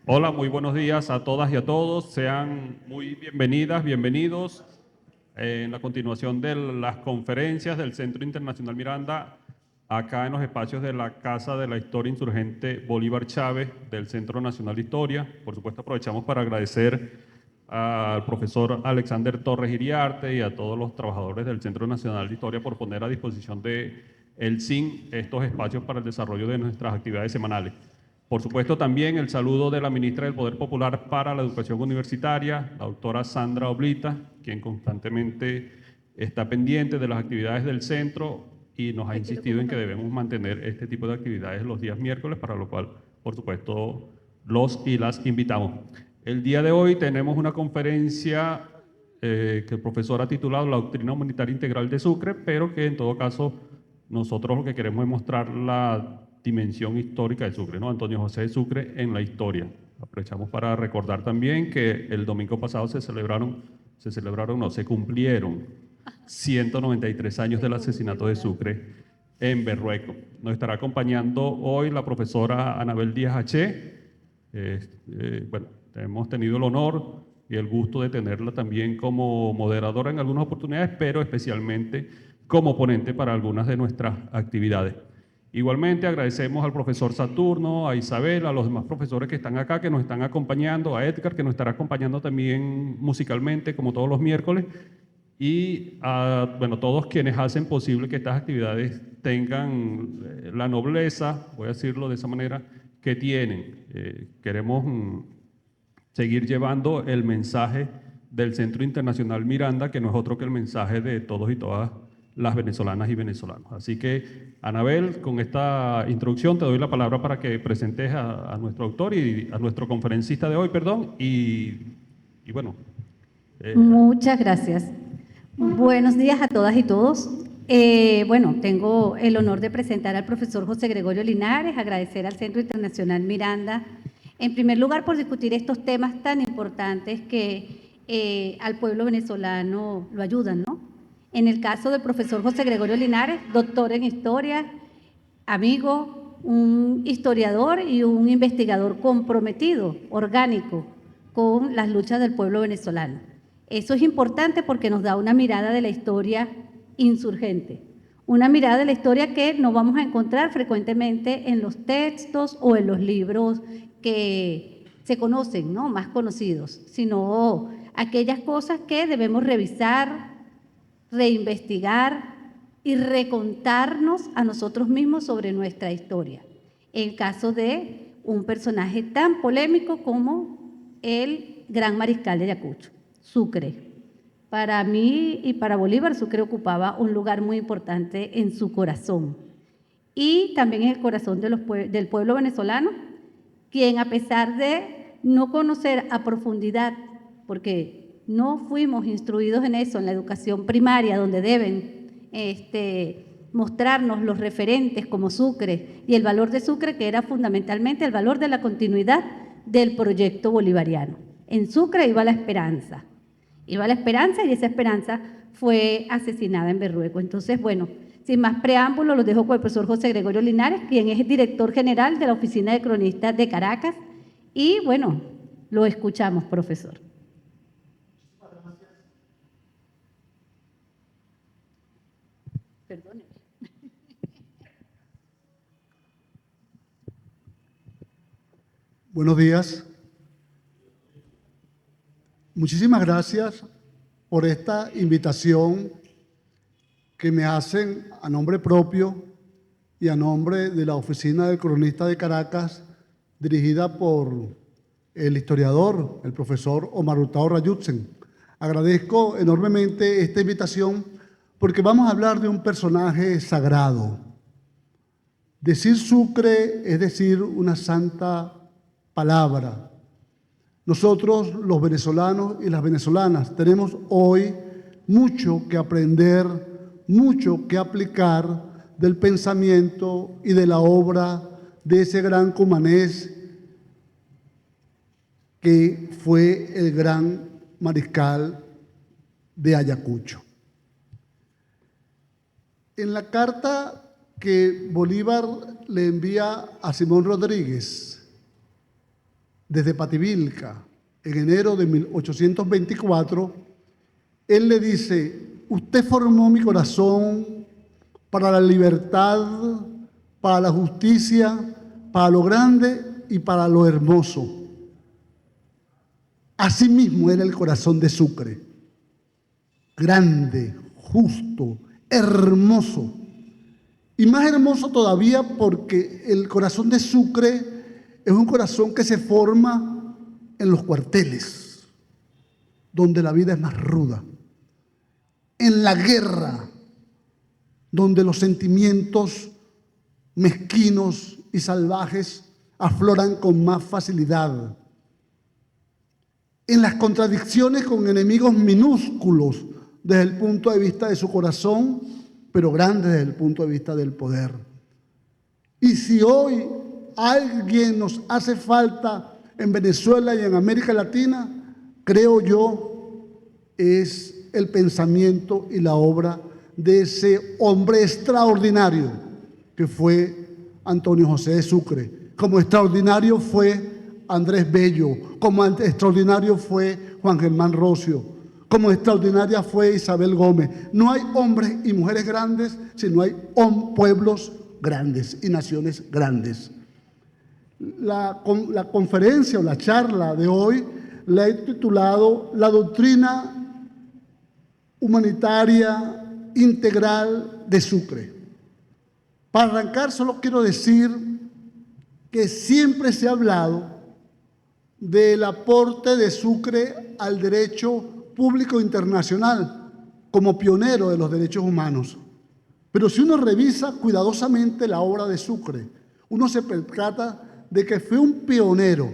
Hola, muy buenos días a todas y a todos. Sean muy bienvenidas, bienvenidos en la continuación de las conferencias del Centro Internacional Miranda, acá en los espacios de la Casa de la Historia Insurgente Bolívar Chávez del Centro Nacional de Historia. Por supuesto, aprovechamos para agradecer al profesor Alexander Torres Iriarte y a todos los trabajadores del Centro Nacional de Historia por poner a disposición de el CIN estos espacios para el desarrollo de nuestras actividades semanales. Por supuesto, también el saludo de la ministra del Poder Popular para la Educación Universitaria, la doctora Sandra Oblita, quien constantemente está pendiente de las actividades del centro y nos ha insistido en que debemos mantener este tipo de actividades los días miércoles, para lo cual, por supuesto, los y las invitamos. El día de hoy tenemos una conferencia que el profesor ha titulado La Doctrina Humanitaria Integral de Sucre, pero que en todo caso nosotros lo que queremos es mostrar la dimensión histórica de Sucre, ¿no? Antonio José de Sucre en la historia. Aprovechamos para recordar también que el domingo pasado se cumplieron 193 años del asesinato de Sucre en Berrueco. Nos estará acompañando hoy la profesora Anabel Díaz H. Bueno, hemos tenido el honor y el gusto de tenerla también como moderadora en algunas oportunidades, pero especialmente como ponente para algunas de nuestras actividades. Igualmente agradecemos al profesor Saturno, a Isabel, a los demás profesores que están acá, que nos están acompañando, a Edgar, que nos estará acompañando también musicalmente, como todos los miércoles, y a todos quienes hacen posible que estas actividades tengan la nobleza, voy a decirlo de esa manera, que tienen. Queremos seguir llevando el mensaje del Centro Internacional Miranda, que no es otro que el mensaje de todos y todas las venezolanas y venezolanos. Así que, Anabel, con esta introducción te doy la palabra para que presentes a nuestro autor y a nuestro conferencista de hoy, y bueno. Muchas gracias. Buenos días a todas y todos. Bueno, tengo el honor de presentar al profesor José Gregorio Linares, agradecer al Centro Internacional Miranda, en primer lugar por discutir estos temas tan importantes que al pueblo venezolano lo ayudan, ¿no? En el caso del profesor José Gregorio Linares, doctor en historia, amigo, un historiador y un investigador comprometido, orgánico, con las luchas del pueblo venezolano. Eso es importante porque nos da una mirada de la historia insurgente, una mirada de la historia que no vamos a encontrar frecuentemente en los textos o en los libros que se conocen, ¿no? Más conocidos, sino aquellas cosas que debemos revisar, reinvestigar y recontarnos a nosotros mismos sobre nuestra historia. En el caso de un personaje tan polémico como el gran mariscal de Ayacucho, Sucre. Para mí y para Bolívar, Sucre ocupaba un lugar muy importante en su corazón y también en el corazón de del pueblo venezolano, quien a pesar de no conocer a profundidad, porque no fuimos instruidos en eso, en la educación primaria, donde deben mostrarnos los referentes como Sucre y el valor de Sucre, que era fundamentalmente el valor de la continuidad del proyecto bolivariano. En Sucre iba la esperanza y esa esperanza fue asesinada en Berrueco. Entonces, bueno, sin más preámbulo, los dejo con el profesor José Gregorio Linares, quien es el director general de la Oficina de Cronistas de Caracas, y bueno, lo escuchamos, profesor. Perdóneme. Buenos días. Muchísimas gracias por esta invitación que me hacen a nombre propio y a nombre de la Oficina del Cronista de Caracas, dirigida por el historiador, el profesor Omar Hurtado Rayutzen. Agradezco enormemente esta invitación porque vamos a hablar de un personaje sagrado. Decir Sucre es decir una santa palabra. Nosotros, los venezolanos y las venezolanas, tenemos hoy mucho que aprender, mucho que aplicar del pensamiento y de la obra de ese gran cumanés que fue el gran mariscal de Ayacucho. En la carta que Bolívar le envía a Simón Rodríguez desde Pativilca en enero de 1824, él le dice: usted formó mi corazón para la libertad, para la justicia, para lo grande y para lo hermoso. Asimismo era el corazón de Sucre, grande, justo, hermoso. Y más hermoso todavía porque el corazón de Sucre es un corazón que se forma en los cuarteles, donde la vida es más ruda, en la guerra, donde los sentimientos mezquinos y salvajes afloran con más facilidad, en las contradicciones con enemigos minúsculos desde el punto de vista de su corazón, pero grandes desde el punto de vista del poder. Y si hoy alguien nos hace falta en Venezuela y en América Latina, creo yo, es el pensamiento y la obra de ese hombre extraordinario que fue Antonio José de Sucre. Como extraordinario fue Andrés Bello, como extraordinario fue Juan Germán Rocio, como extraordinaria fue Isabel Gómez. No hay hombres y mujeres grandes, sino hay pueblos grandes y naciones grandes. La conferencia o la charla de hoy la he titulado La doctrina humanitaria integral de Sucre. Para arrancar, solo quiero decir que siempre se ha hablado del aporte de Sucre al derecho público internacional como pionero de los derechos humanos. Pero si uno revisa cuidadosamente la obra de Sucre, uno se percata de que fue un pionero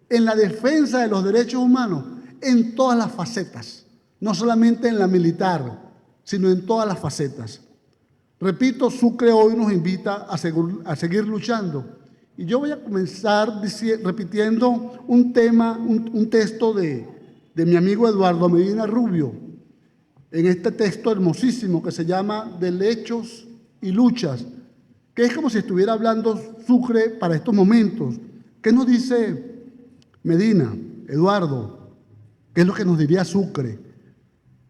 en la defensa de los derechos humanos en todas las facetas, no solamente en la militar, sino en todas las facetas. Repito, Sucre hoy nos invita a seguir luchando. Y yo voy a comenzar repitiendo un texto de mi amigo Eduardo Medina Rubio, en este texto hermosísimo que se llama Derechos y Luchas, que es como si estuviera hablando Sucre para estos momentos. ¿Qué nos dice Medina, Eduardo? ¿Qué es lo que nos diría Sucre?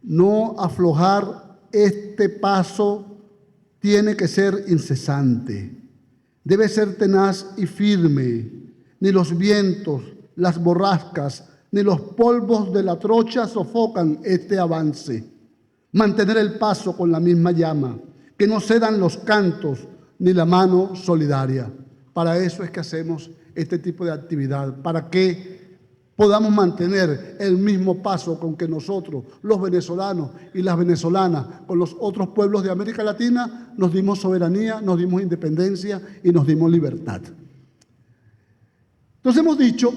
No aflojar este paso tiene que ser incesante. Debe ser tenaz y firme. Ni los vientos, las borrascas, ni los polvos de la trocha sofocan este avance. Mantener el paso con la misma llama, que no cedan los cantos ni la mano solidaria. Para eso es que hacemos este tipo de actividad, para que podamos mantener el mismo paso con que nosotros, los venezolanos y las venezolanas, con los otros pueblos de América Latina, nos dimos soberanía, nos dimos independencia y nos dimos libertad. Entonces hemos dicho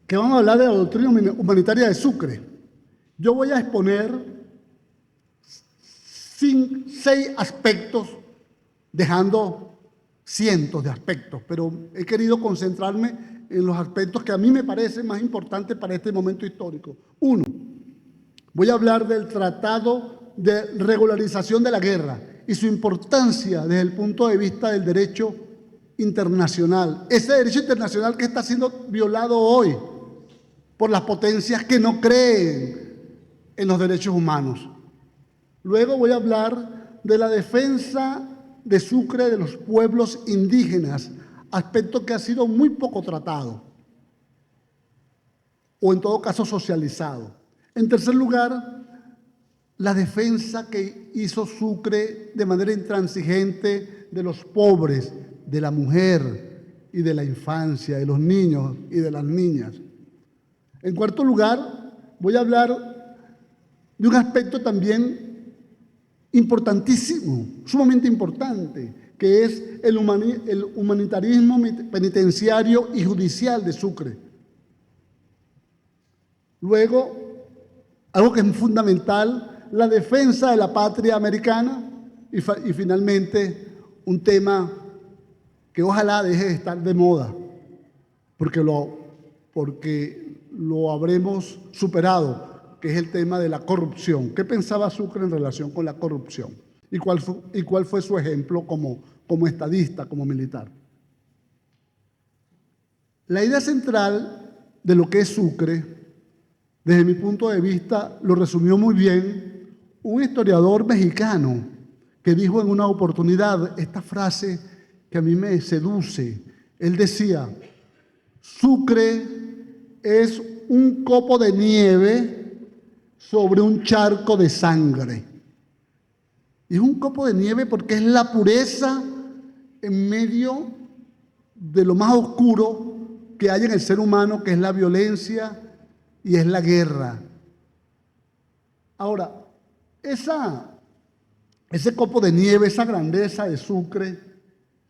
que vamos a hablar de la doctrina humanitaria de Sucre. Yo voy a exponer 6 aspectos, dejando cientos de aspectos, pero he querido concentrarme en los aspectos que a mí me parecen más importantes para este momento histórico. 1. Voy a hablar del Tratado de Regularización de la Guerra y su importancia desde el punto de vista del derecho internacional. Ese derecho internacional que está siendo violado hoy por las potencias que no creen en los derechos humanos. Luego voy a hablar de la defensa de Sucre de los pueblos indígenas, aspecto que ha sido muy poco tratado, o en todo caso socializado. En tercer lugar, la defensa que hizo Sucre de manera intransigente de los pobres, de la mujer y de la infancia, de los niños y de las niñas. En cuarto lugar, voy a hablar de un aspecto también importantísimo, sumamente importante, que es el humanitarismo penitenciario y judicial de Sucre. Luego, algo que es fundamental, la defensa de la patria americana. Y finalmente, un tema que ojalá deje de estar de moda, porque lo habremos superado, que es el tema de la corrupción. ¿Qué pensaba Sucre en relación con la corrupción? ¿Y cuál fue su ejemplo como estadista, como militar? La idea central de lo que es Sucre, desde mi punto de vista, lo resumió muy bien un historiador mexicano que dijo en una oportunidad esta frase que a mí me seduce. Él decía: Sucre es un copo de nieve sobre un charco de sangre. Y es un copo de nieve porque es la pureza en medio de lo más oscuro que hay en el ser humano, que es la violencia y es la guerra. Ahora, ese copo de nieve, esa grandeza de Sucre,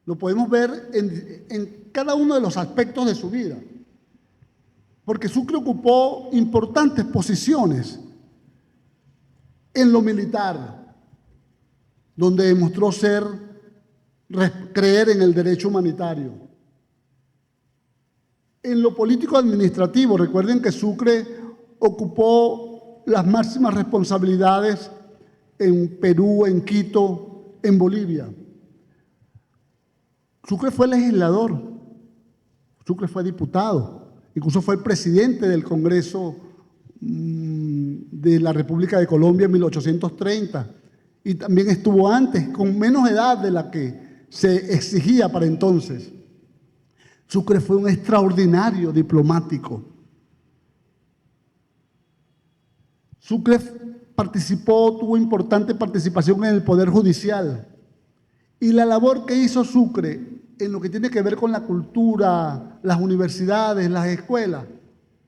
lo podemos ver en cada uno de los aspectos de su vida. Porque Sucre ocupó importantes posiciones en lo militar, donde demostró creer en el derecho humanitario. En lo político administrativo, recuerden que Sucre ocupó las máximas responsabilidades en Perú, en Quito, en Bolivia. Sucre fue legislador, Sucre fue diputado, incluso fue el presidente del Congreso de la República de Colombia en 1830, y también estuvo antes, con menos edad de la que se exigía para entonces. Sucre fue un extraordinario diplomático. Sucre tuvo importante participación en el Poder Judicial. Y la labor que hizo Sucre en lo que tiene que ver con la cultura, las universidades, las escuelas,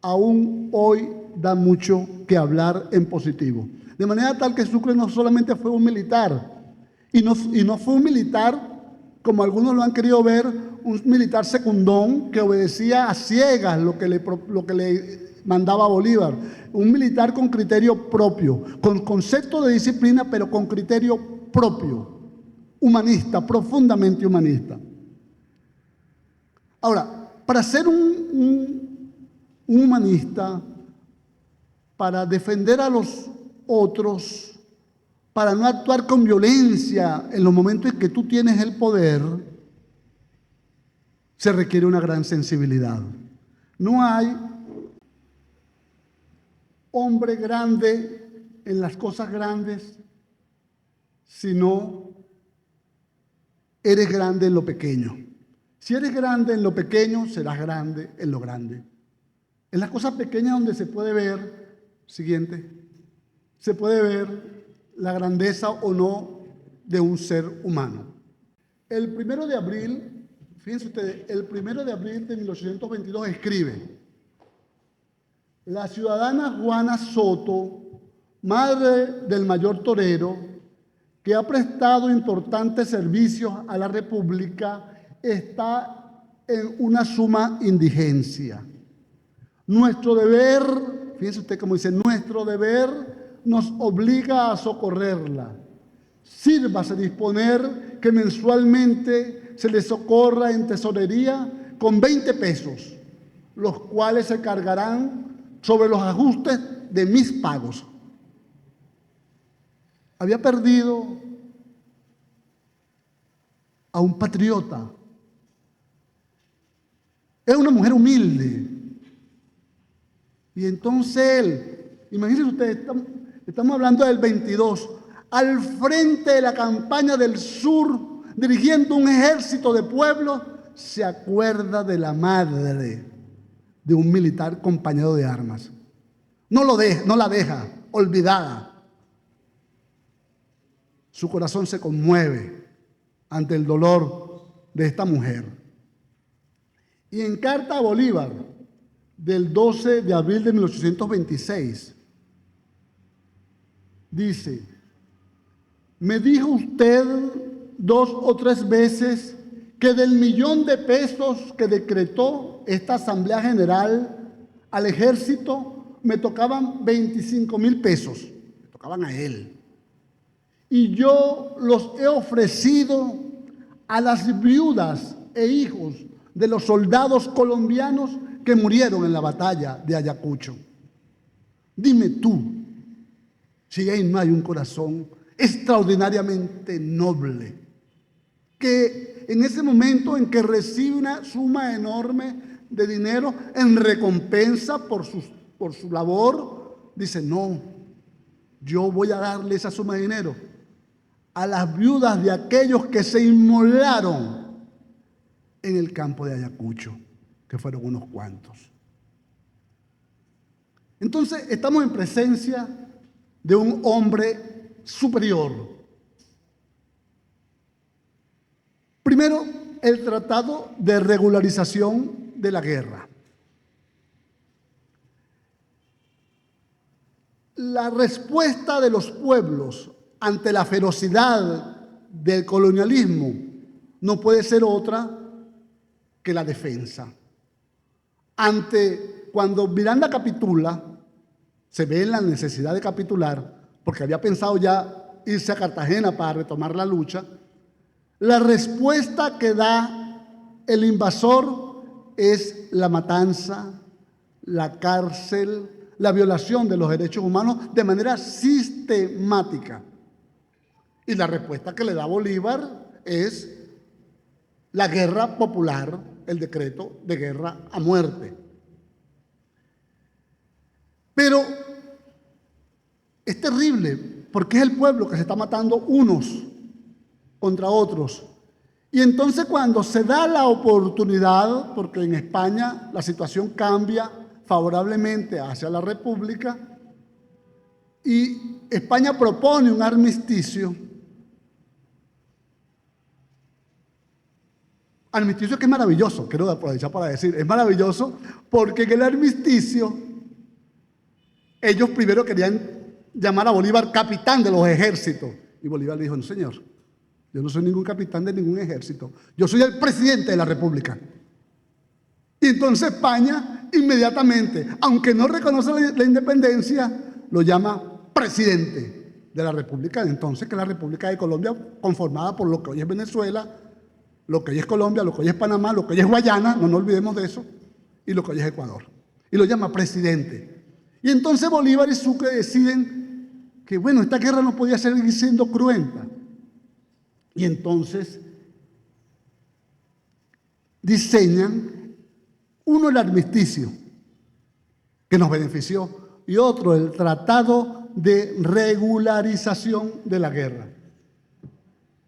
aún hoy da mucho que hablar en positivo. De manera tal que Sucre no solamente fue un militar, y no fue un militar, como algunos lo han querido ver, un militar secundón que obedecía a ciegas lo que le mandaba Bolívar. Un militar con criterio propio, con concepto de disciplina, pero con criterio propio, humanista, profundamente humanista. Ahora, para ser un humanista, para defender a los otros, para no actuar con violencia en los momentos en que tú tienes el poder, se requiere una gran sensibilidad. No hay hombre grande en las cosas grandes, sino eres grande en lo pequeño. Si eres grande en lo pequeño, serás grande en lo grande. En las cosas pequeñas donde se puede ver, se puede ver la grandeza o no de un ser humano. El 1 de abril, fíjense ustedes, el 1 de abril de 1822 escribe: la ciudadana Juana Soto, madre del mayor Torero, que ha prestado importantes servicios a la República, está en una suma indigencia. Nuestro deber, fíjense usted cómo dice, nuestro deber nos obliga a socorrerla. Sírvase disponer que mensualmente se le socorra en tesorería con 20 pesos, los cuales se cargarán sobre los ajustes de mis pagos. Había perdido a un patriota. Es una mujer humilde. Y entonces él, imagínense ustedes, estamos hablando del 22, al frente de la campaña del sur, dirigiendo un ejército de pueblos, se acuerda de la madre de un militar compañero de armas. No la deja olvidada. Su corazón se conmueve ante el dolor de esta mujer. Y en carta a Bolívar, del 12 de abril de 1826, dice: me dijo usted 2 o 3 veces que del 1.000.000 de pesos que decretó esta Asamblea General al ejército, me tocaban 25.000 pesos, me tocaban a él. y yo los he ofrecido a las viudas e hijos de los soldados colombianos que murieron en la batalla de Ayacucho. Dime tú, si ahí no hay un corazón extraordinariamente noble, que en ese momento en que recibe una suma enorme de dinero en recompensa por su labor, dice, no, yo voy a darle esa suma de dinero a las viudas de aquellos que se inmolaron en el campo de Ayacucho, que fueron unos cuantos. Entonces, estamos en presencia de un hombre superior. Primero, el Tratado de Regularización de la Guerra. La respuesta de los pueblos ante la ferocidad del colonialismo no puede ser otra que la defensa. Cuando Miranda capitula, se ve en la necesidad de capitular, porque había pensado ya irse a Cartagena para retomar la lucha. La respuesta que da el invasor es la matanza, la cárcel, la violación de los derechos humanos de manera sistemática. Y la respuesta que le da Bolívar es la guerra popular, el decreto de guerra a muerte. Pero es terrible porque es el pueblo que se está matando unos contra otros. Y entonces cuando se da la oportunidad, porque en España la situación cambia favorablemente hacia la República, y España propone un armisticio que es maravilloso, quiero aprovechar para decir, es maravilloso porque en el armisticio ellos primero querían llamar a Bolívar capitán de los ejércitos. Y Bolívar dijo, no señor, yo no soy ningún capitán de ningún ejército, yo soy el presidente de la República. Y entonces España inmediatamente, aunque no reconoce la independencia, lo llama presidente de la República, entonces que es la República de Colombia, conformada por lo que hoy es Venezuela, lo que hoy es Colombia, lo que hoy es Panamá, lo que hoy es Guayana, no nos olvidemos de eso, y lo que hoy es Ecuador. Y lo llama presidente. Y entonces Bolívar y Sucre deciden que, bueno, esta guerra no podía seguir siendo cruenta. Y entonces diseñan, uno el armisticio, que nos benefició, y otro el Tratado de Regularización de la Guerra.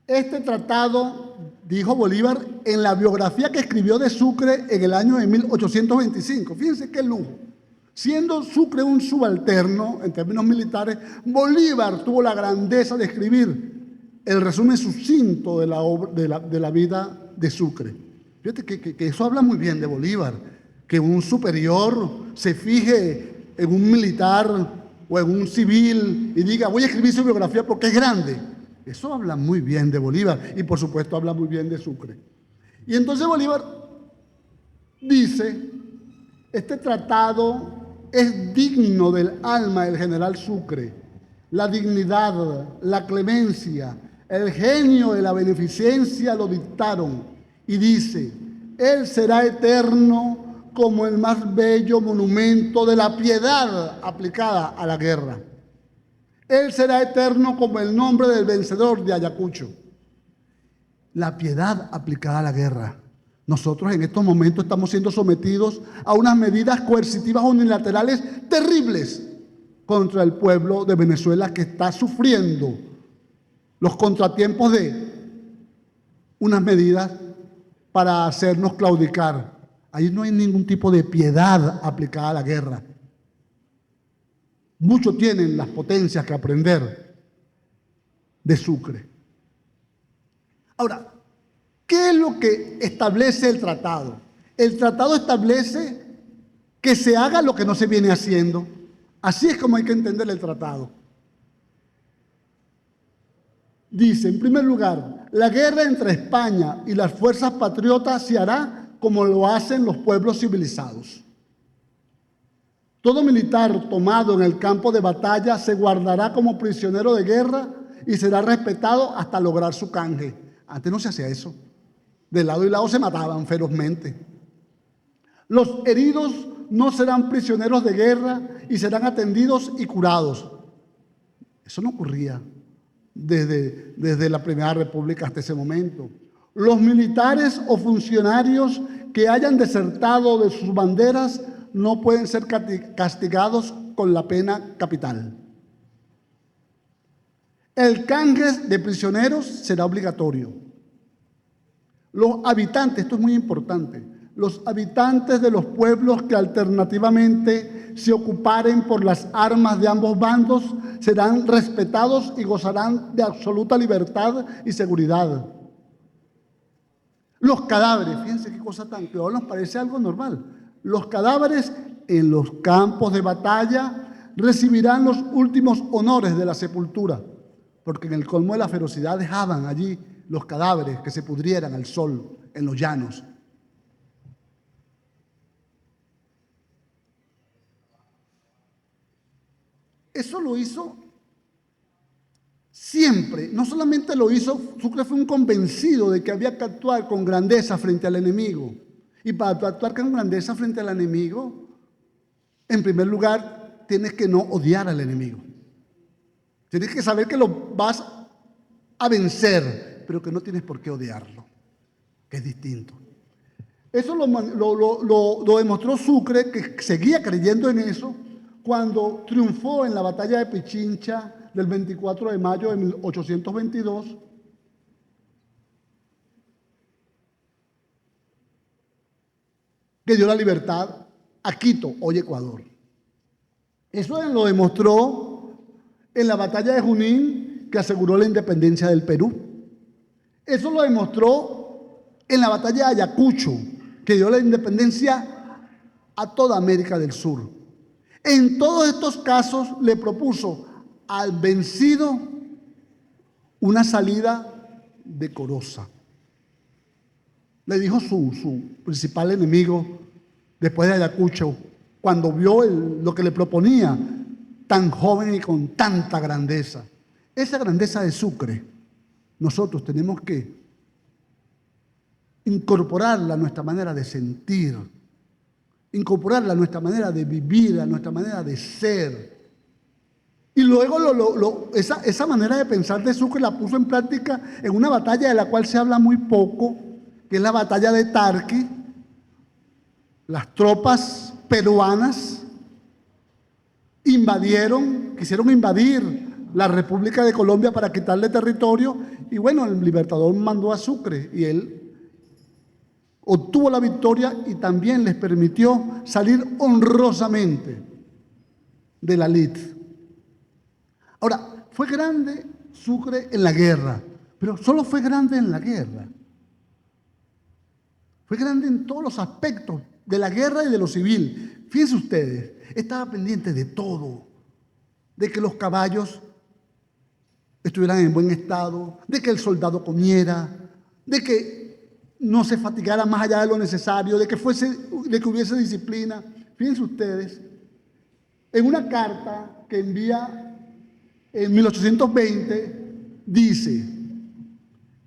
Este tratado, dijo Bolívar en la biografía que escribió de Sucre en el año de 1825. Fíjense qué lujo. Siendo Sucre un subalterno en términos militares, Bolívar tuvo la grandeza de escribir el resumen sucinto de la vida de Sucre. Fíjate que eso habla muy bien de Bolívar, que un superior se fije en un militar o en un civil y diga, voy a escribir su biografía porque es grande. Eso habla muy bien de Bolívar y por supuesto habla muy bien de Sucre. Y entonces Bolívar dice, este tratado es digno del alma del general Sucre. La dignidad, la clemencia, el genio de la beneficencia lo dictaron. Y dice, él será eterno como el más bello monumento de la piedad aplicada a la guerra. Él será eterno como el nombre del vencedor de Ayacucho. La piedad aplicada a la guerra. Nosotros en estos momentos estamos siendo sometidos a unas medidas coercitivas unilaterales terribles contra el pueblo de Venezuela que está sufriendo los contratiempos de unas medidas para hacernos claudicar. Ahí no hay ningún tipo de piedad aplicada a la guerra. Mucho tienen las potencias que aprender de Sucre. Ahora, ¿qué es lo que establece el tratado? El tratado establece que se haga lo que no se viene haciendo. Así es como hay que entender el tratado. Dice, en primer lugar, la guerra entre España y las fuerzas patriotas se hará como lo hacen los pueblos civilizados. Todo militar tomado en el campo de batalla se guardará como prisionero de guerra y será respetado hasta lograr su canje. Antes no se hacía eso. De lado y lado se mataban ferozmente. Los heridos no serán prisioneros de guerra y serán atendidos y curados. Eso no ocurría desde la Primera República hasta ese momento. Los militares o funcionarios que hayan desertado de sus banderas no pueden ser castigados con la pena capital. El canje de prisioneros será obligatorio. Los habitantes, esto es muy importante, los habitantes de los pueblos que alternativamente se ocuparen por las armas de ambos bandos serán respetados y gozarán de absoluta libertad y seguridad. Los cadáveres, fíjense qué cosa tan que ahora nos parece algo normal. Los cadáveres en los campos de batalla recibirán los últimos honores de la sepultura, porque en el colmo de la ferocidad dejaban allí los cadáveres que se pudrieran al sol en los llanos. Eso lo hizo siempre. No solamente lo hizo, Sucre fue un convencido de que había que actuar con grandeza frente al enemigo. Y para actuar con grandeza frente al enemigo, en primer lugar, tienes que no odiar al enemigo. Tienes que saber que lo vas a vencer, pero que no tienes por qué odiarlo, que es distinto. Eso lo demostró Sucre, que seguía creyendo en eso, cuando triunfó en la batalla de Pichincha del 24 de mayo de 1822, que dio la libertad a Quito, hoy Ecuador. Eso lo demostró en la batalla de Junín, que aseguró la independencia del Perú. Eso lo demostró en la batalla de Ayacucho, que dio la independencia a toda América del Sur. En todos estos casos le propuso al vencido una salida decorosa. Le dijo su principal enemigo después de Ayacucho, cuando vio lo que le proponía, tan joven y con tanta grandeza. Esa grandeza de Sucre, nosotros tenemos que incorporarla a nuestra manera de sentir, incorporarla a nuestra manera de vivir, a nuestra manera de ser. Y luego esa manera de pensar de Sucre la puso en práctica en una batalla de la cual se habla muy poco, que es la batalla de Tarqui. Las tropas peruanas quisieron invadir la República de Colombia para quitarle territorio, y bueno, el Libertador mandó a Sucre y él obtuvo la victoria y también les permitió salir honrosamente de la lid. Ahora, fue grande Sucre en la guerra, pero solo fue grande en la guerra. Fue grande en todos los aspectos de la guerra y de lo civil. Fíjense ustedes, estaba pendiente de todo, de que los caballos estuvieran en buen estado, de que el soldado comiera, de que no se fatigara más allá de lo necesario, de que hubiese disciplina. Fíjense ustedes, en una carta que envía en 1820, dice,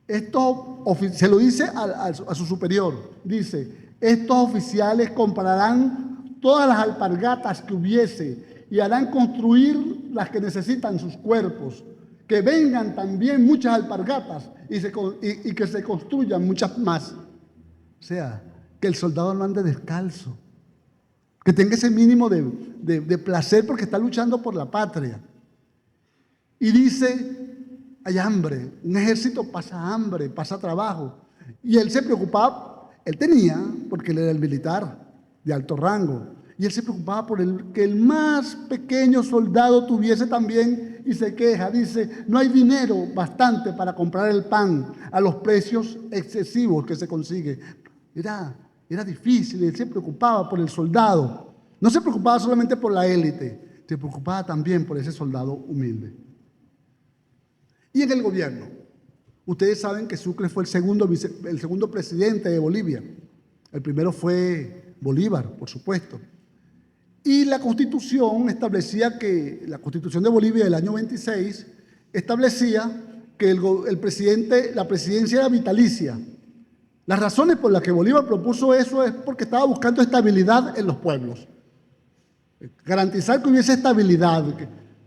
se lo dice a su superior, dice, estos oficiales comprarán todas las alpargatas que hubiese y harán construir las que necesitan sus cuerpos, que vengan también muchas alpargatas y que se construyan muchas más. O sea, que el soldado no ande descalzo, que tenga ese mínimo de placer porque está luchando por la patria. Y dice, hay hambre, un ejército pasa hambre, pasa trabajo. Y él se preocupaba, él tenía, porque él era el militar de alto rango, y él se preocupaba por que el más pequeño soldado tuviese también, y se queja, dice, no hay dinero bastante para comprar el pan a los precios excesivos que se consigue. Era difícil, él se preocupaba por el soldado. No se preocupaba solamente por la élite, se preocupaba también por ese soldado humilde. Y en el gobierno, ustedes saben que Sucre fue el segundo presidente de Bolivia. El primero fue Bolívar, por supuesto. Y la Constitución establecía la Constitución de Bolivia del año 26, establecía que el presidente, la presidencia era vitalicia. Las razones por las que Bolívar propuso eso es porque estaba buscando estabilidad en los pueblos. Garantizar que hubiese estabilidad,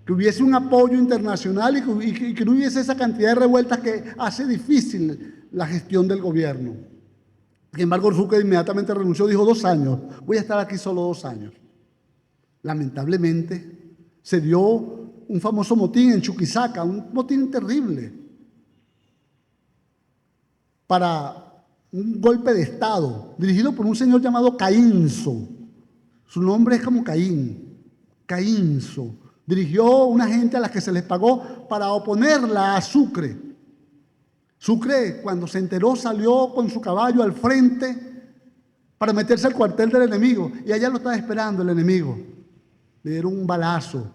que hubiese un apoyo internacional y que no hubiese esa cantidad de revueltas que hace difícil la gestión del gobierno. Sin embargo, Sucre inmediatamente renunció, dijo 2 años, voy a estar aquí solo 2 años. Lamentablemente, se dio un famoso motín en Chuquisaca, un motín terrible, para un golpe de Estado, dirigido por un señor llamado Caínzo. Su nombre es como Caín, Caínzo. Dirigió una gente a la que se les pagó para oponerla a Sucre. Sucre, cuando se enteró, salió con su caballo al frente para meterse al cuartel del enemigo. Y allá lo estaba esperando el enemigo. Le dieron un balazo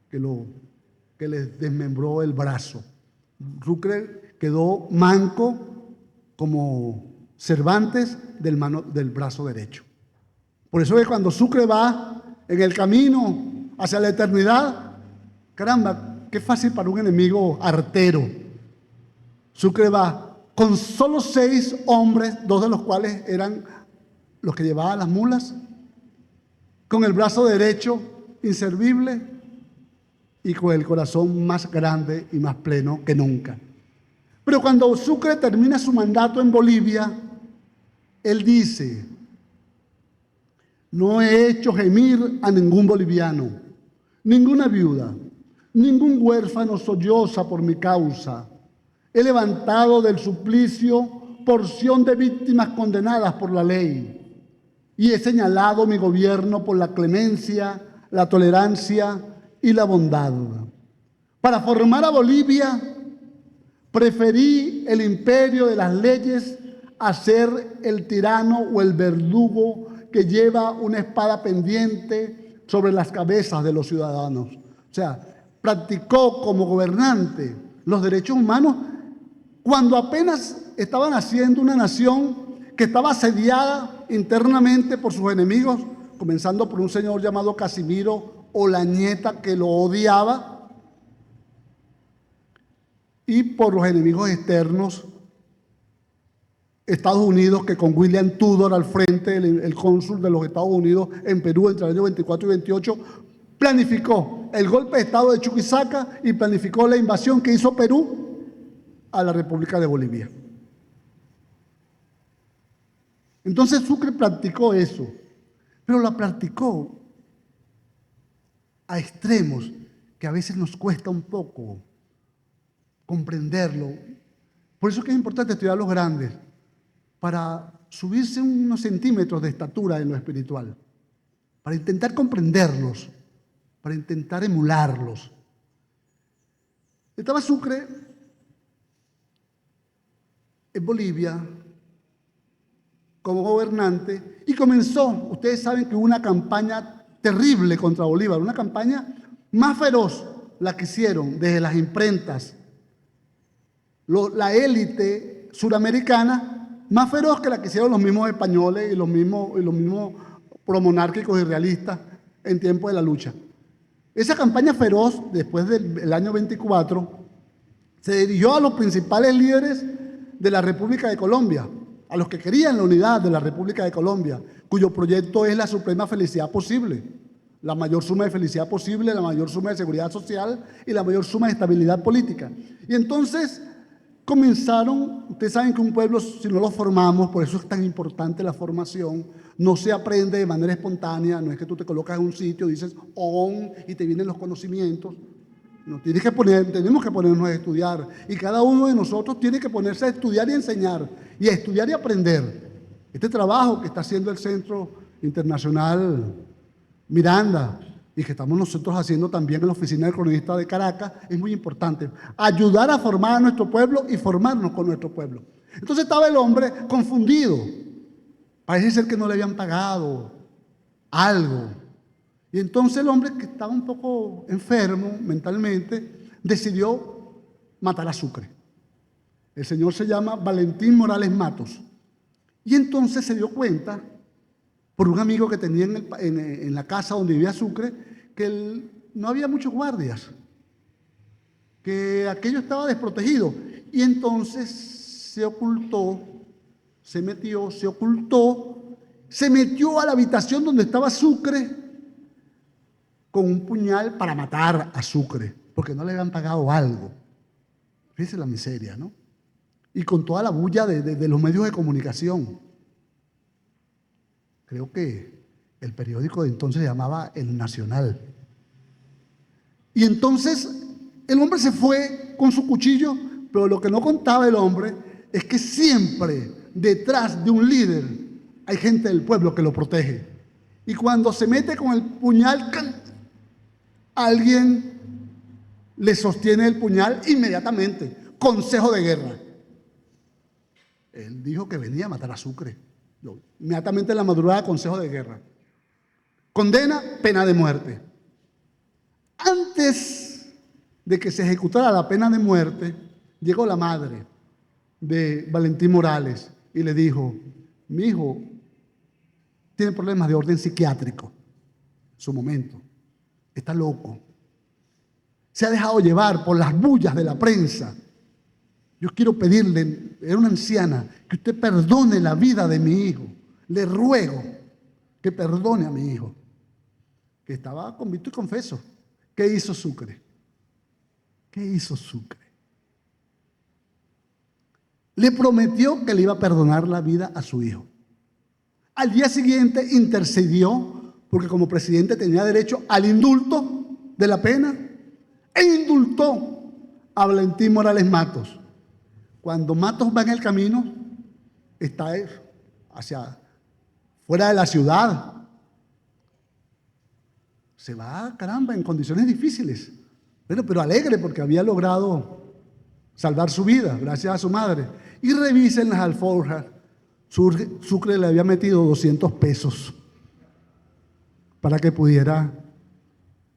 que le desmembró el brazo. Sucre quedó manco como Cervantes del brazo derecho. Por eso es que cuando Sucre va en el camino hacia la eternidad, caramba, qué fácil para un enemigo artero. Sucre va con solo 6 hombres, 2 de los cuales eran los que llevaban las mulas, con el brazo derecho inservible y con el corazón más grande y más pleno que nunca. Pero cuando Sucre termina su mandato en Bolivia, él dice: no he hecho gemir a ningún boliviano, ninguna viuda, ningún huérfano solloza por mi causa. He levantado del suplicio porción de víctimas condenadas por la ley y he señalado mi gobierno por la clemencia, la tolerancia y la bondad. Para formar a Bolivia, preferí el imperio de las leyes a ser el tirano o el verdugo que lleva una espada pendiente sobre las cabezas de los ciudadanos. O sea, practicó como gobernante los derechos humanos cuando apenas estaban haciendo una nación que estaba asediada internamente por sus enemigos, comenzando por un señor llamado Casimiro Olañeta, que lo odiaba, y por los enemigos externos, Estados Unidos, que con William Tudor al frente, el cónsul de los Estados Unidos en Perú entre el año 24 y 28, planificó el golpe de Estado de Chuquisaca y planificó la invasión que hizo Perú a la República de Bolivia. Entonces Sucre practicó eso, pero la practicó a extremos que a veces nos cuesta un poco comprenderlo. Por eso es que es importante estudiar a los grandes, para subirse unos centímetros de estatura en lo espiritual, para intentar comprenderlos, para intentar emularlos. Estaba Sucre en Bolivia como gobernante y comenzó, ustedes saben que hubo una campaña terrible contra Bolívar, una campaña más feroz, la que hicieron desde las imprentas, la élite suramericana, más feroz que la que hicieron los mismos españoles y los mismos promonárquicos y realistas en tiempo de la lucha. Esa campaña feroz, después del año 24, se dirigió a los principales líderes de la República de Colombia, a los que querían la unidad de la República de Colombia, cuyo proyecto es la suprema felicidad posible, la mayor suma de felicidad posible, la mayor suma de seguridad social y la mayor suma de estabilidad política. Y entonces comenzaron, ustedes saben que un pueblo, si no lo formamos, por eso es tan importante la formación, no se aprende de manera espontánea, no es que tú te colocas en un sitio, dices on y te vienen los conocimientos. No, tenemos que ponernos a estudiar y cada uno de nosotros tiene que ponerse a estudiar y enseñar, y a estudiar y aprender. Este trabajo que está haciendo el Centro Internacional Miranda y que estamos nosotros haciendo también en la Oficina del Cronista de Caracas es muy importante. Ayudar a formar a nuestro pueblo y formarnos con nuestro pueblo. Entonces estaba el hombre confundido. Parece ser que no le habían pagado algo. Y entonces el hombre, que estaba un poco enfermo mentalmente, decidió matar a Sucre. El señor se llama Valentín Morales Matos. Y entonces se dio cuenta, por un amigo que tenía en la casa donde vivía Sucre, que no había muchos guardias, que aquello estaba desprotegido. Y entonces se ocultó, se metió, se ocultó, se metió a la habitación donde estaba Sucre con un puñal para matar a Sucre, porque no le habían pagado algo. Fíjense la miseria, ¿no? Y con toda la bulla de los medios de comunicación. Creo que el periódico de entonces se llamaba El Nacional. Y entonces el hombre se fue con su cuchillo, pero lo que no contaba el hombre es que siempre detrás de un líder hay gente del pueblo que lo protege. Y cuando se mete con el puñal, alguien le sostiene el puñal inmediatamente. Consejo de guerra. Él dijo que venía a matar a Sucre. Inmediatamente en la madrugada, consejo de guerra. Condena, pena de muerte. Antes de que se ejecutara la pena de muerte, llegó la madre de Valentín Morales y le dijo: mi hijo tiene problemas de orden psiquiátrico. En su momento, está loco. Se ha dejado llevar por las bullas de la prensa. Yo quiero pedirle, era una anciana, que usted perdone la vida de mi hijo. Le ruego que perdone a mi hijo, que estaba convicto y confeso. ¿Qué hizo Sucre? ¿Qué hizo Sucre? Le prometió que le iba a perdonar la vida a su hijo. Al día siguiente intercedió, porque como presidente tenía derecho al indulto de la pena, e indultó a Valentín Morales Matos. Cuando Matos va en el camino, está hacia fuera de la ciudad. Se va, caramba, en condiciones difíciles. Bueno, pero alegre porque había logrado salvar su vida, gracias a su madre. Y revisen las alforjas. Sucre le había metido 200 pesos para que pudiera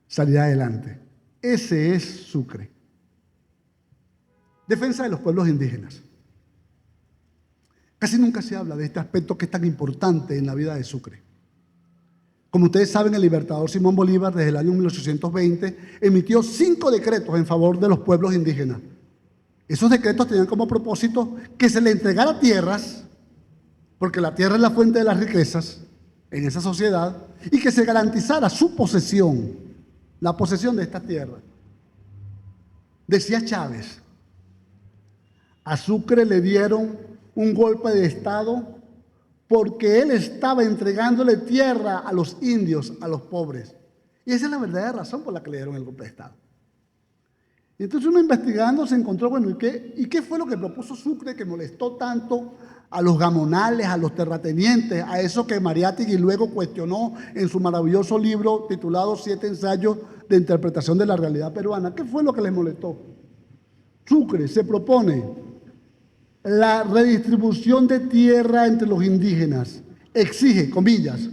salir adelante. Ese es Sucre. Defensa de los pueblos indígenas. Casi nunca se habla de este aspecto que es tan importante en la vida de Sucre. Como ustedes saben, el libertador Simón Bolívar, desde el año 1820, emitió 5 decretos en favor de los pueblos indígenas. Esos decretos tenían como propósito que se le entregara tierras, porque la tierra es la fuente de las riquezas en esa sociedad, y que se garantizara su posesión, la posesión de esta tierra. Decía Chávez: a Sucre le dieron un golpe de Estado porque él estaba entregándole tierra a los indios, a los pobres. Y esa es la verdadera razón por la que le dieron el golpe de Estado. Y entonces uno investigando se encontró, bueno, ¿y qué fue lo que propuso Sucre que molestó tanto a los gamonales, a los terratenientes, a eso que Mariátegui luego cuestionó en su maravilloso libro titulado 7 ensayos de interpretación de la realidad peruana? ¿Qué fue lo que les molestó? Sucre se propone la redistribución de tierra entre los indígenas. Exige, comillas,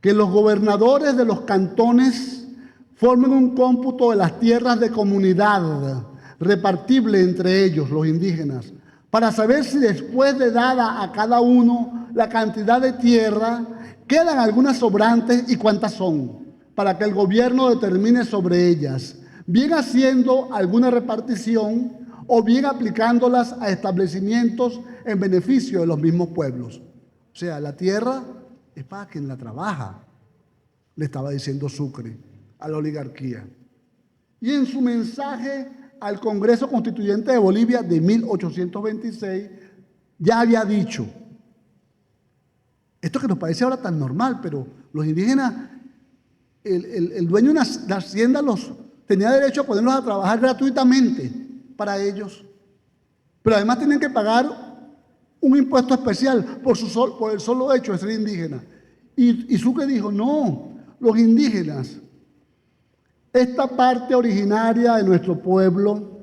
que los gobernadores de los cantones formen un cómputo de las tierras de comunidad repartible entre ellos, los indígenas, para saber si después de dada a cada uno la cantidad de tierra, quedan algunas sobrantes y cuántas son, para que el gobierno determine sobre ellas, bien haciendo alguna repartición o bien aplicándolas a establecimientos en beneficio de los mismos pueblos. O sea, la tierra es para quien la trabaja, le estaba diciendo Sucre a la oligarquía. Y en su mensaje al Congreso Constituyente de Bolivia de 1826, ya había dicho, esto que nos parece ahora tan normal, pero los indígenas, el dueño de la hacienda tenía derecho a ponerlos a trabajar gratuitamente para ellos, pero además tienen que pagar un impuesto especial por el solo hecho de ser indígena. Y Sucre dijo, no, los indígenas, esta parte originaria de nuestro pueblo,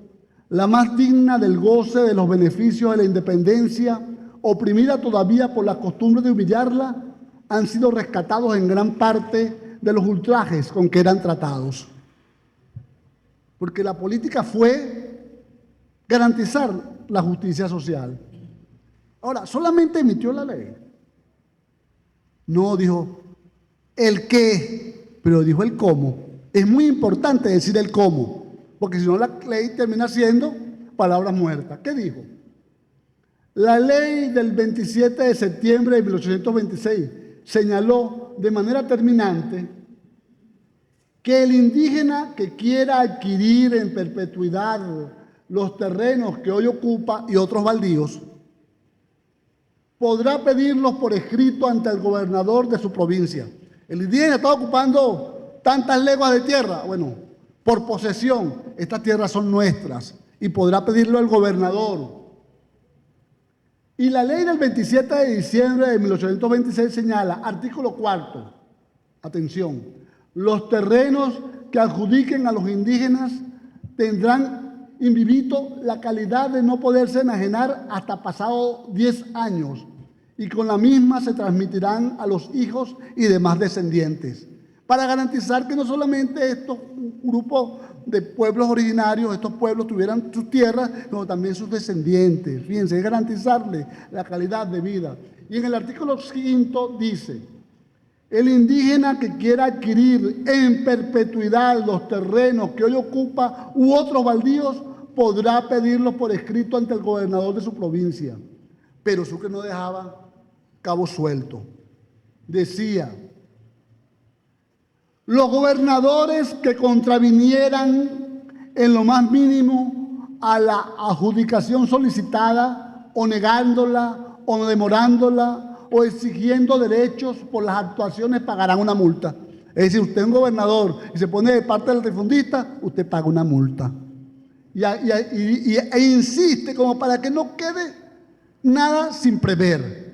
la más digna del goce de los beneficios de la independencia, oprimida todavía por la costumbre de humillarla, han sido rescatados en gran parte de los ultrajes con que eran tratados. Porque la política fue garantizar la justicia social. Ahora, solamente emitió la ley. No dijo el qué, pero dijo el cómo. Es muy importante decir el cómo, porque si no la ley termina siendo palabras muertas. ¿Qué dijo? La ley del 27 de septiembre de 1826 señaló de manera terminante que el indígena que quiera adquirir en perpetuidad los terrenos que hoy ocupa y otros baldíos, podrá pedirlos por escrito ante el gobernador de su provincia. El indígena está ocupando tantas leguas de tierra. Bueno, por posesión, estas tierras son nuestras y podrá pedirlo el gobernador. Y la ley del 27 de diciembre de 1826 señala, artículo 4, atención, los terrenos que adjudiquen a los indígenas tendrán invivito la calidad de no poderse enajenar hasta pasado 10 años y con la misma se transmitirán a los hijos y demás descendientes, para garantizar que no solamente estos grupos de pueblos originarios, estos pueblos tuvieran sus tierras, sino también sus descendientes. Fíjense, es garantizarle la calidad de vida. Y en el artículo 5 dice, el indígena que quiera adquirir en perpetuidad los terrenos que hoy ocupa u otros baldíos, podrá pedirlos por escrito ante el gobernador de su provincia. Pero Sucre no dejaba cabo suelto. Decía, los gobernadores que contravinieran en lo más mínimo a la adjudicación solicitada o negándola o demorándola o exigiendo derechos por las actuaciones pagarán una multa. Es decir, usted es un gobernador y se pone de parte del latifundista, usted paga una multa. E insiste como para que no quede nada sin prever.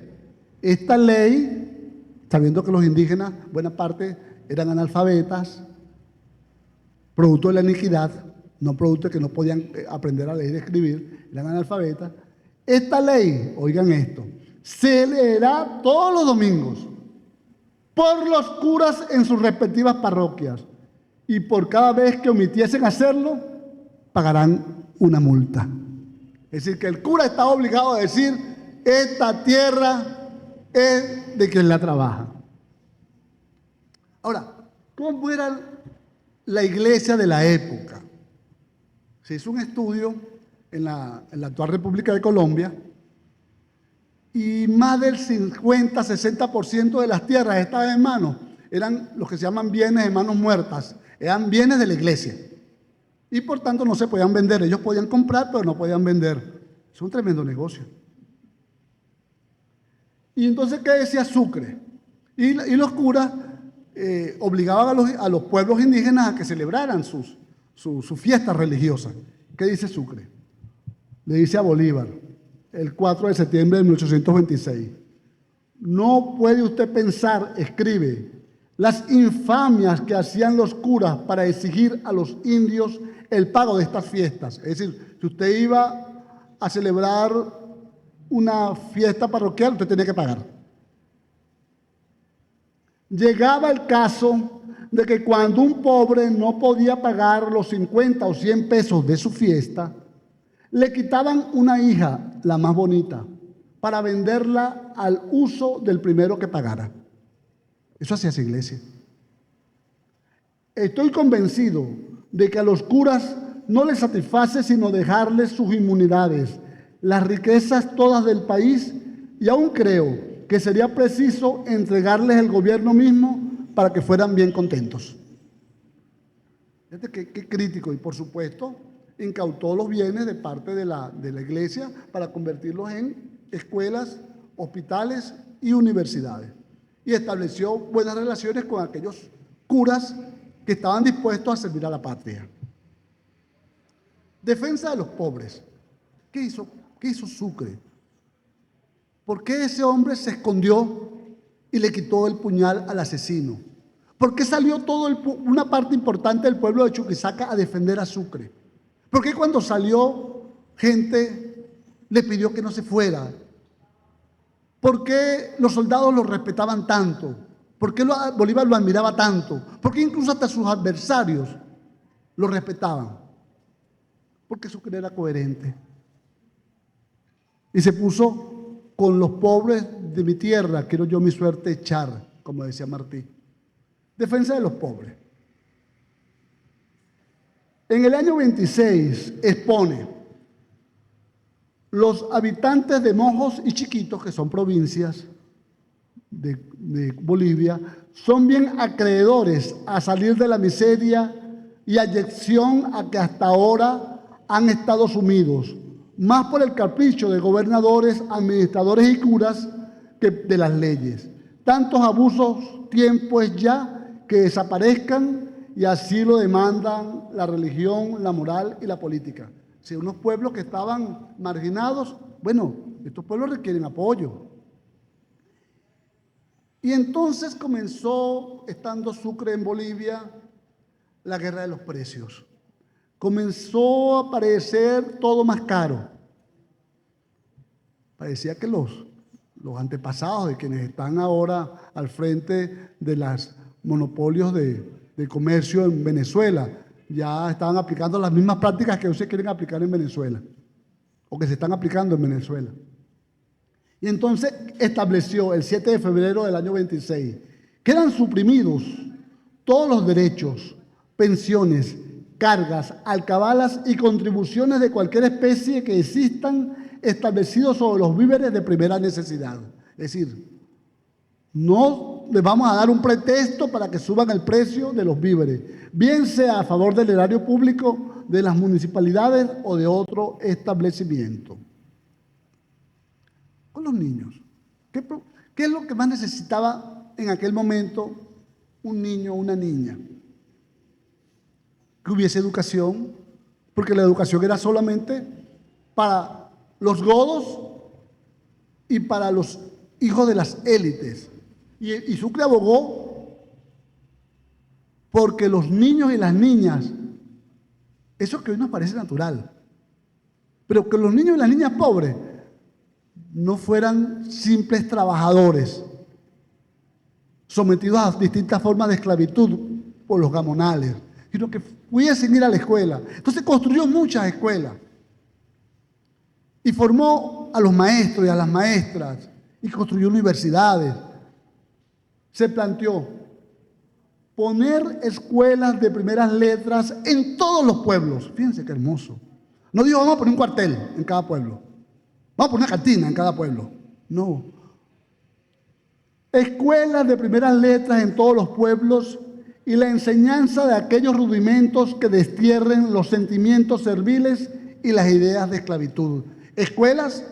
Esta ley, sabiendo que los indígenas, buena parte, eran analfabetas, producto de la iniquidad, no producto de que no podían aprender a leer y escribir, eran analfabetas. Esta ley, oigan esto, se leerá todos los domingos por los curas en sus respectivas parroquias y por cada vez que omitiesen hacerlo, pagarán una multa. Es decir, que el cura está obligado a decir, esta tierra es de quien la trabaja. Ahora, ¿cómo era la iglesia de la época? Se hizo un estudio en la actual República de Colombia y más del 50-60% de las tierras estaban en manos, eran los que se llaman bienes de manos muertas, eran bienes de la iglesia. Y por tanto no se podían vender, ellos podían comprar pero no podían vender. Es un tremendo negocio. Y entonces, ¿qué decía Sucre? Y los curas obligaban a los pueblos indígenas a que celebraran sus fiestas religiosas. ¿Qué dice Sucre? Le dice a Bolívar, el 4 de septiembre de 1826, no puede usted pensar, escribe, las infamias que hacían los curas para exigir a los indios el pago de estas fiestas. Es decir, si usted iba a celebrar una fiesta parroquial, usted tenía que pagar. Llegaba el caso de que cuando un pobre no podía pagar los 50 o 100 pesos de su fiesta, le quitaban una hija, la más bonita, para venderla al uso del primero que pagara. Eso hacía esa iglesia. Estoy convencido de que a los curas no les satisface sino dejarles sus inmunidades, las riquezas todas del país, y aún creo que sería preciso entregarles el gobierno mismo para que fueran bien contentos. Fíjate qué crítico. Y por supuesto incautó los bienes de parte de la iglesia para convertirlos en escuelas, hospitales y universidades. Y estableció buenas relaciones con aquellos curas que estaban dispuestos a servir a la patria. Defensa de los pobres. ¿Qué hizo Sucre? ¿Por qué ese hombre se escondió y le quitó el puñal al asesino? ¿Por qué salió una parte importante del pueblo de Chuquisaca a defender a Sucre? ¿Por qué cuando salió gente le pidió que no se fuera? ¿Por qué los soldados lo respetaban tanto? ¿Por qué Bolívar lo admiraba tanto? ¿Por qué incluso hasta sus adversarios lo respetaban? Porque Sucre era coherente. Y se puso con los pobres de mi tierra, quiero yo mi suerte echar, como decía Martí. Defensa de los pobres. En el año 26 expone: los habitantes de Mojos y Chiquitos, que son provincias de Bolivia, son bien acreedores a salir de la miseria y ayección a que hasta ahora han estado sumidos, más por el capricho de gobernadores, administradores y curas que de las leyes. Tantos abusos, tiempo es ya que desaparezcan, y así lo demandan la religión, la moral y la política. Si unos pueblos que estaban marginados, bueno, estos pueblos requieren apoyo. Y entonces comenzó, estando Sucre en Bolivia, la guerra de los precios. Comenzó a parecer todo más caro. Parecía que los antepasados de quienes están ahora al frente de los monopolios de comercio en Venezuela ya estaban aplicando las mismas prácticas que hoy se quieren aplicar en Venezuela, o que se están aplicando en Venezuela. Y entonces estableció el 7 de febrero del año 26, quedan suprimidos todos los derechos, pensiones, cargas, alcabalas y contribuciones de cualquier especie que existan establecidos sobre los víveres de primera necesidad. Es decir, no les vamos a dar un pretexto para que suban el precio de los víveres, bien sea a favor del erario público, de las municipalidades o de otro establecimiento. Con los niños, ¿qué es lo que más necesitaba en aquel momento un niño o una niña? Que hubiese educación, porque la educación era solamente para los godos y para los hijos de las élites. Y Sucre abogó porque los niños y las niñas, eso que hoy nos parece natural, pero que los niños y las niñas pobres no fueran simples trabajadores sometidos a distintas formas de esclavitud por los gamonales, sino que pudiesen ir a la escuela. Entonces construyó muchas escuelas y formó a los maestros y a las maestras y construyó universidades. Se planteó poner escuelas de primeras letras en todos los pueblos. Fíjense qué hermoso. No dijo vamos a poner un cuartel en cada pueblo, vamos a poner una cantina en cada pueblo. No. Escuelas de primeras letras en todos los pueblos y la enseñanza de aquellos rudimentos que destierren los sentimientos serviles y las ideas de esclavitud. Escuelas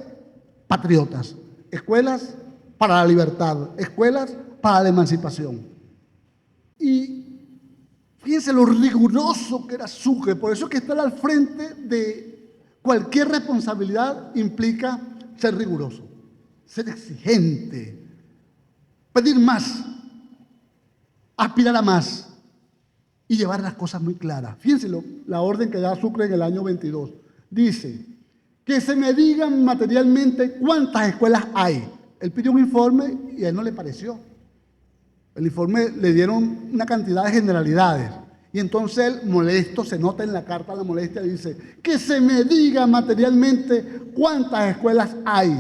patriotas, escuelas para la libertad, escuelas para la emancipación. Y fíjense lo riguroso que era Sucre. Por eso que estar al frente de cualquier responsabilidad implica ser riguroso, ser exigente, pedir más, aspirar a más y llevar las cosas muy claras. Fíjense la orden que da Sucre en el año 22. Dice que se me digan materialmente cuántas escuelas hay. Él pidió un informe y a él no le pareció. El informe le dieron una cantidad de generalidades. Y entonces él, molesto, se nota en la carta la molestia, dice que se me diga materialmente cuántas escuelas hay,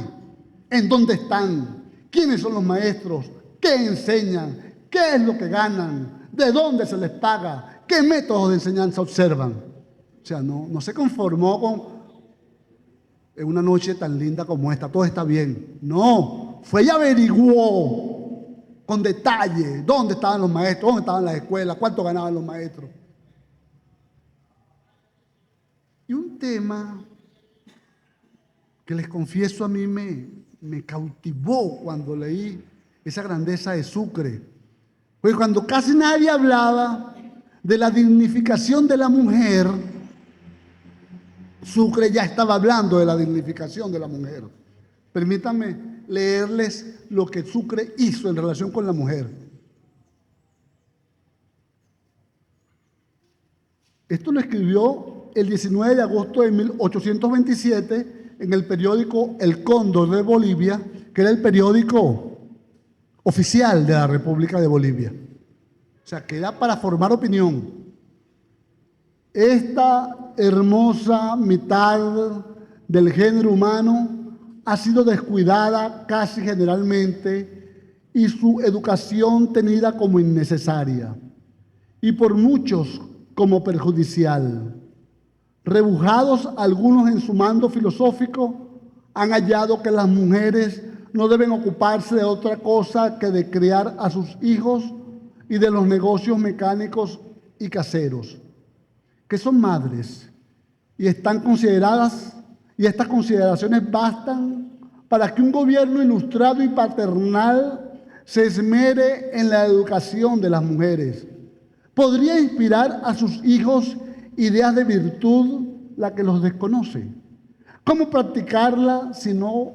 en dónde están, quiénes son los maestros, qué enseñan, qué es lo que ganan, de dónde se les paga, qué métodos de enseñanza observan. O sea, no se conformó con en una noche tan linda como esta, todo está bien. No, fue y averiguó con detalle dónde estaban los maestros, dónde estaban las escuelas, cuánto ganaban los maestros. Y un tema que les confieso a mí me cautivó cuando leí esa grandeza de Sucre, porque cuando casi nadie hablaba de la dignificación de la mujer, Sucre ya estaba hablando de la dignificación de la mujer. Permítanme leerles lo que Sucre hizo en relación con la mujer. Esto lo escribió el 19 de agosto de 1827 en el periódico El Cóndor de Bolivia, que era el periódico oficial de la República de Bolivia. O sea, que era para formar opinión. Esta hermosa mitad del género humano ha sido descuidada casi generalmente y su educación tenida como innecesaria y por muchos como perjudicial. rebujados algunos en su mando filosófico, han hallado que las mujeres no deben ocuparse de otra cosa que de criar a sus hijos y de los negocios mecánicos y caseros, que son madres y están consideradas, y estas consideraciones bastan para que un gobierno ilustrado y paternal se esmere en la educación de las mujeres. Podría inspirar a sus hijos ideas de virtud la que los desconoce. ¿Cómo practicarla si no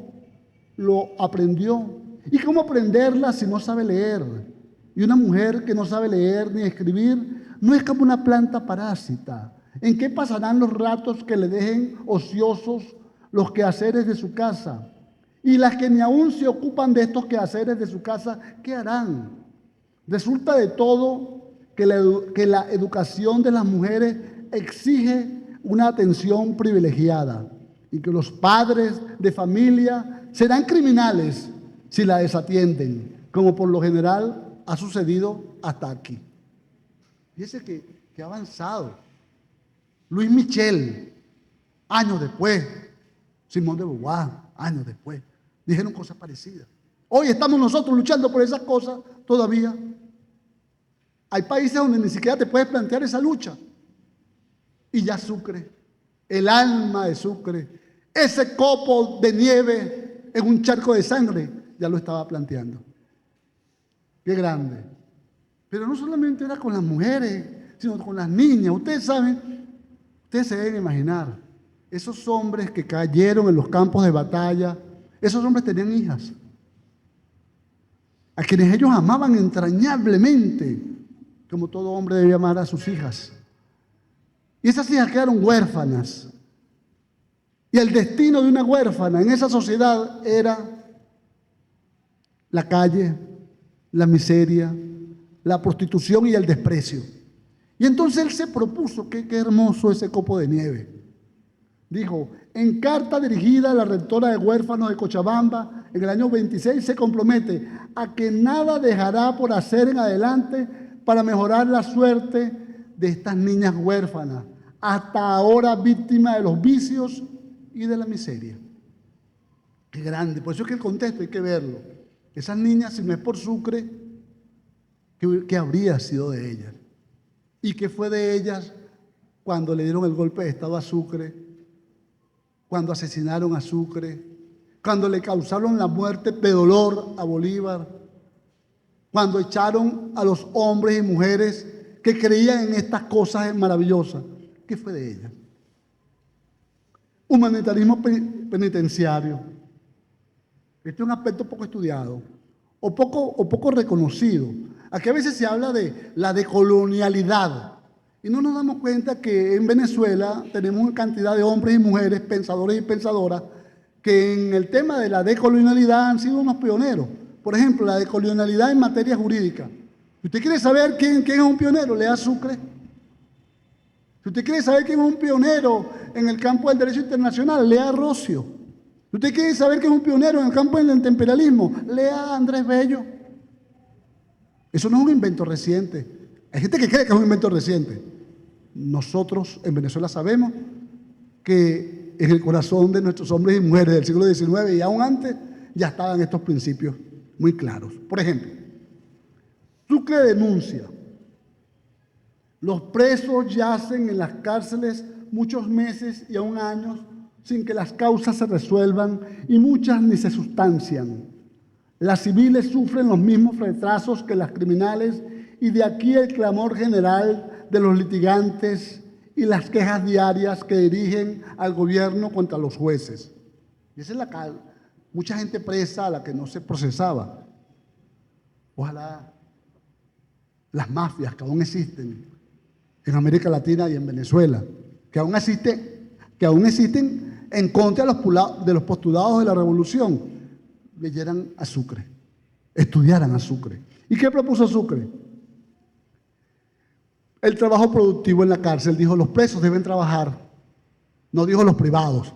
lo aprendió? ¿Y cómo aprenderla si no sabe leer? Y una mujer que no sabe leer ni escribir no es como una planta parásita. ¿En qué pasarán los ratos que le dejen ociosos los quehaceres de su casa? Y las que ni aún se ocupan de estos quehaceres de su casa, ¿qué harán? Resulta de todo que la educación de las mujeres exige una atención privilegiada y que los padres de familia serán criminales si la desatienden, como por lo general ha sucedido hasta aquí. Fíjese que ha avanzado. Luis Michel, años después, Simón de Beauvoir, años después, dijeron cosas parecidas. Hoy estamos nosotros luchando por esas cosas todavía. Hay países donde ni siquiera te puedes plantear esa lucha. Y ya Sucre, el alma de Sucre, ese copo de nieve en un charco de sangre, ya lo estaba planteando. Qué grande. Pero no solamente era con las mujeres, sino con las niñas. Ustedes saben, ustedes se deben imaginar, esos hombres que cayeron en los campos de batalla, esos hombres tenían hijas, a quienes ellos amaban entrañablemente, como todo hombre debe amar a sus hijas. Y esas hijas quedaron huérfanas. Y el destino de una huérfana en esa sociedad era la calle, la miseria, la prostitución y el desprecio. Y entonces él se propuso, qué hermoso ese copo de nieve. Dijo, en carta dirigida a la rectora de huérfanos de Cochabamba, en el año 26, se compromete a que nada dejará por hacer en adelante para mejorar la suerte de estas niñas huérfanas, hasta ahora víctimas de los vicios y de la miseria. Qué grande, por eso es que el contexto hay que verlo. Esas niñas, si no es por Sucre, ¿qué habría sido de ellas? ¿Y qué fue de ellas cuando le dieron el golpe de Estado a Sucre? Cuando asesinaron a Sucre, cuando le causaron la muerte de dolor a Bolívar, cuando echaron a los hombres y mujeres que creían en estas cosas maravillosas. ¿Qué fue de ellas? Humanitarismo penitenciario. Este es un aspecto poco estudiado o poco reconocido. Aquí a veces se habla de la decolonialidad y no nos damos cuenta que en Venezuela tenemos una cantidad de hombres y mujeres, pensadores y pensadoras, que en el tema de la decolonialidad han sido unos pioneros. Por ejemplo, la decolonialidad en materia jurídica. Si usted quiere saber quién es un pionero, lea Sucre. Si usted quiere saber quién es un pionero en el campo del derecho internacional, lea Rocio. Si usted quiere saber quién es un pionero en el campo del intemperalismo, lea a Andrés Bello. Eso no es un invento reciente. Hay gente que cree que es un invento reciente. Nosotros en Venezuela sabemos que en el corazón de nuestros hombres y mujeres del siglo XIX y aún antes ya estaban estos principios muy claros. Por ejemplo, Sucre denuncia: los presos yacen en las cárceles muchos meses y aún años sin que las causas se resuelvan y muchas ni se sustancian. Las civiles sufren los mismos retrasos que las criminales y de aquí el clamor general de los litigantes y las quejas diarias que dirigen al gobierno contra los jueces. Y esa es la mucha gente presa a la que no se procesaba. Ojalá las mafias que aún existen en América Latina y en Venezuela, que aún existen en contra de los postulados de la revolución, leyeran a Sucre, estudiaran a Sucre. ¿Y qué propuso Sucre? El trabajo productivo en la cárcel. Dijo, los presos deben trabajar. No dijo los privados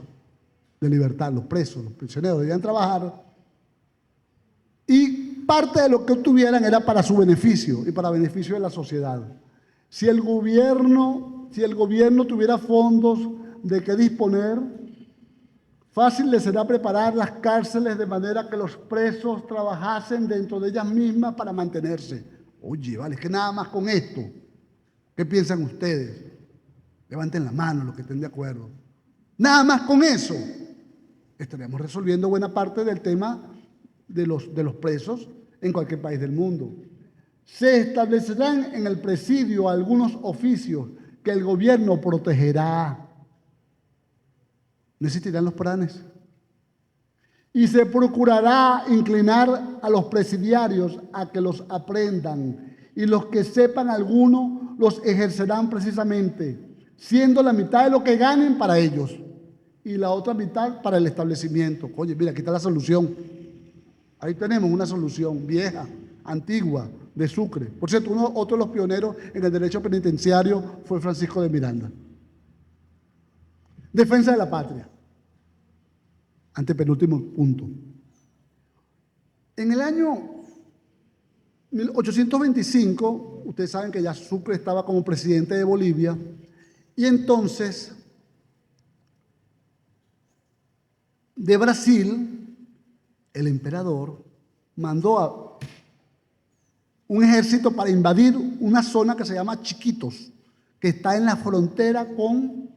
de libertad, los presos, los prisioneros debían trabajar. Y parte de lo que obtuvieran era para su beneficio y para beneficio de la sociedad. Si el gobierno si el gobierno tuviera fondos de qué disponer, fácil les será preparar las cárceles de manera que los presos trabajasen dentro de ellas mismas para mantenerse. Oye, vale, es que nada más con esto. ¿Qué piensan ustedes? Levanten la mano los que estén de acuerdo. Nada más con eso estaríamos resolviendo buena parte del tema de los presos en cualquier país del mundo. Se establecerán en el presidio algunos oficios que el gobierno protegerá. No existirán los planes. Y se procurará inclinar a los presidiarios a que los aprendan, y los que sepan alguno los ejercerán precisamente, siendo la mitad de lo que ganen para ellos y la otra mitad para el establecimiento. Oye, mira, aquí está la solución. Ahí tenemos una solución vieja, antigua, de Sucre. Por cierto, otro de los pioneros en el derecho penitenciario fue Francisco de Miranda. Defensa de la patria. Antepenúltimo punto. En el año 1825, ustedes saben que ya Sucre estaba como presidente de Bolivia, y entonces de Brasil, el emperador mandó a un ejército para invadir una zona que se llama Chiquitos, que está en la frontera con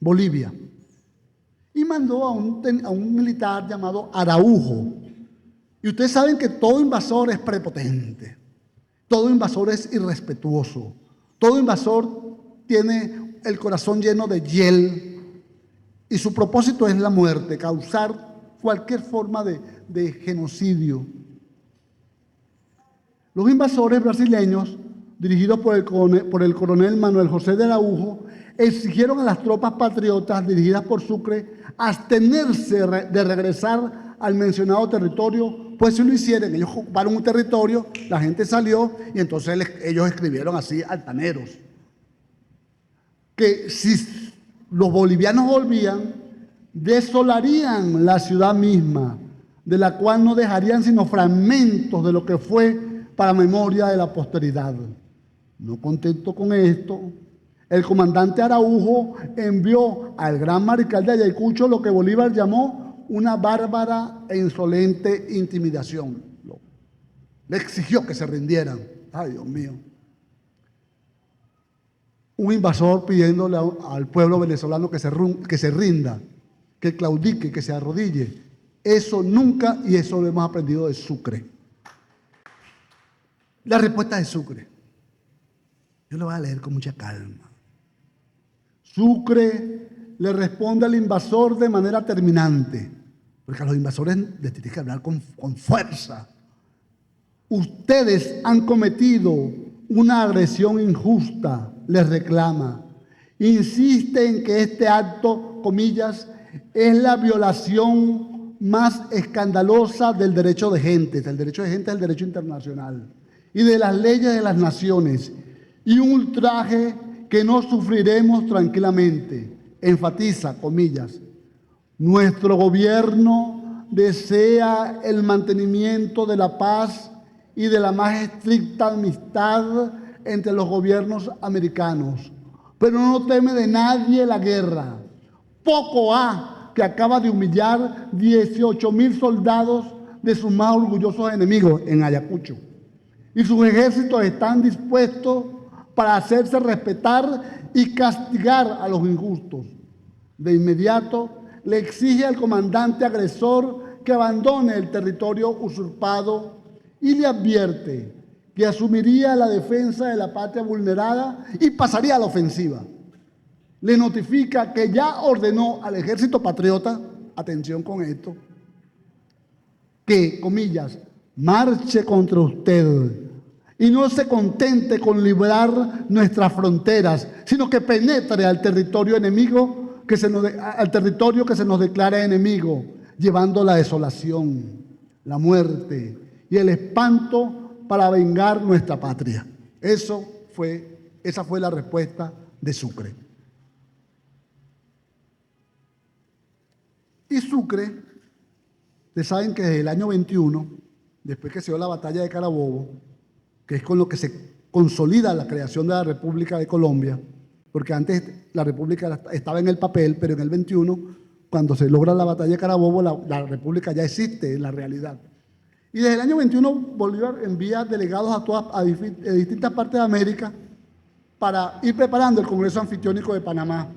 Bolivia. Y mandó a un militar llamado Araujo. Y ustedes saben que todo invasor es prepotente, todo invasor es irrespetuoso, todo invasor tiene el corazón lleno de hiel y su propósito es la muerte, causar cualquier forma de genocidio. Los invasores brasileños, dirigidos por el coronel Manuel José de Araujo, exigieron a las tropas patriotas dirigidas por Sucre abstenerse de regresar al mencionado territorio, pues si lo hicieran, ellos ocuparon un territorio, la gente salió y entonces ellos escribieron así, altaneros, que si los bolivianos volvían, desolarían la ciudad misma, de la cual no dejarían sino fragmentos de lo que fue para memoria de la posteridad. No contento con esto, el comandante Araujo envió al gran mariscal de Ayacucho lo que Bolívar llamó una bárbara e insolente intimidación. Le exigió que se rindieran. Ay, Dios mío. Un invasor pidiéndole al pueblo venezolano que se rinda, que claudique, que se arrodille. Eso nunca, y eso lo hemos aprendido de Sucre. La respuesta de Sucre. Yo lo voy a leer con mucha calma. Sucre le responde al invasor de manera terminante, porque a los invasores les tienen que hablar con fuerza. Ustedes han cometido una agresión injusta, les reclama. Insiste en que este acto, comillas, es la violación más escandalosa del derecho de gentes. El derecho de gentes es el derecho internacional y de las leyes de las naciones, y un ultraje que no sufriremos tranquilamente. Enfatiza, comillas, nuestro gobierno desea el mantenimiento de la paz y de la más estricta amistad entre los gobiernos americanos, pero no teme de nadie la guerra. Poco ha que acaba de humillar 18,000 soldados de sus más orgullosos enemigos en Ayacucho, y sus ejércitos están dispuestos para hacerse respetar y castigar a los injustos. De inmediato le exige al comandante agresor que abandone el territorio usurpado y le advierte que asumiría la defensa de la patria vulnerada y pasaría a la ofensiva. Le notifica que ya ordenó al ejército patriota, atención con esto, que, comillas, marche contra usted y no se contente con librar nuestras fronteras, sino que penetre al territorio enemigo, al territorio que se nos declara enemigo, llevando la desolación, la muerte y el espanto para vengar nuestra patria. Esa fue la respuesta de Sucre. Y Sucre, ustedes saben que desde el año 21, después que se dio la batalla de Carabobo, que es con lo que se consolida la creación de la República de Colombia, porque antes la República estaba en el papel, pero en el 21, cuando se logra la batalla de Carabobo, la República ya existe en la realidad. Y desde el año 21, Bolívar envía delegados a distintas partes de América para ir preparando el Congreso Anfitriónico de Panamá.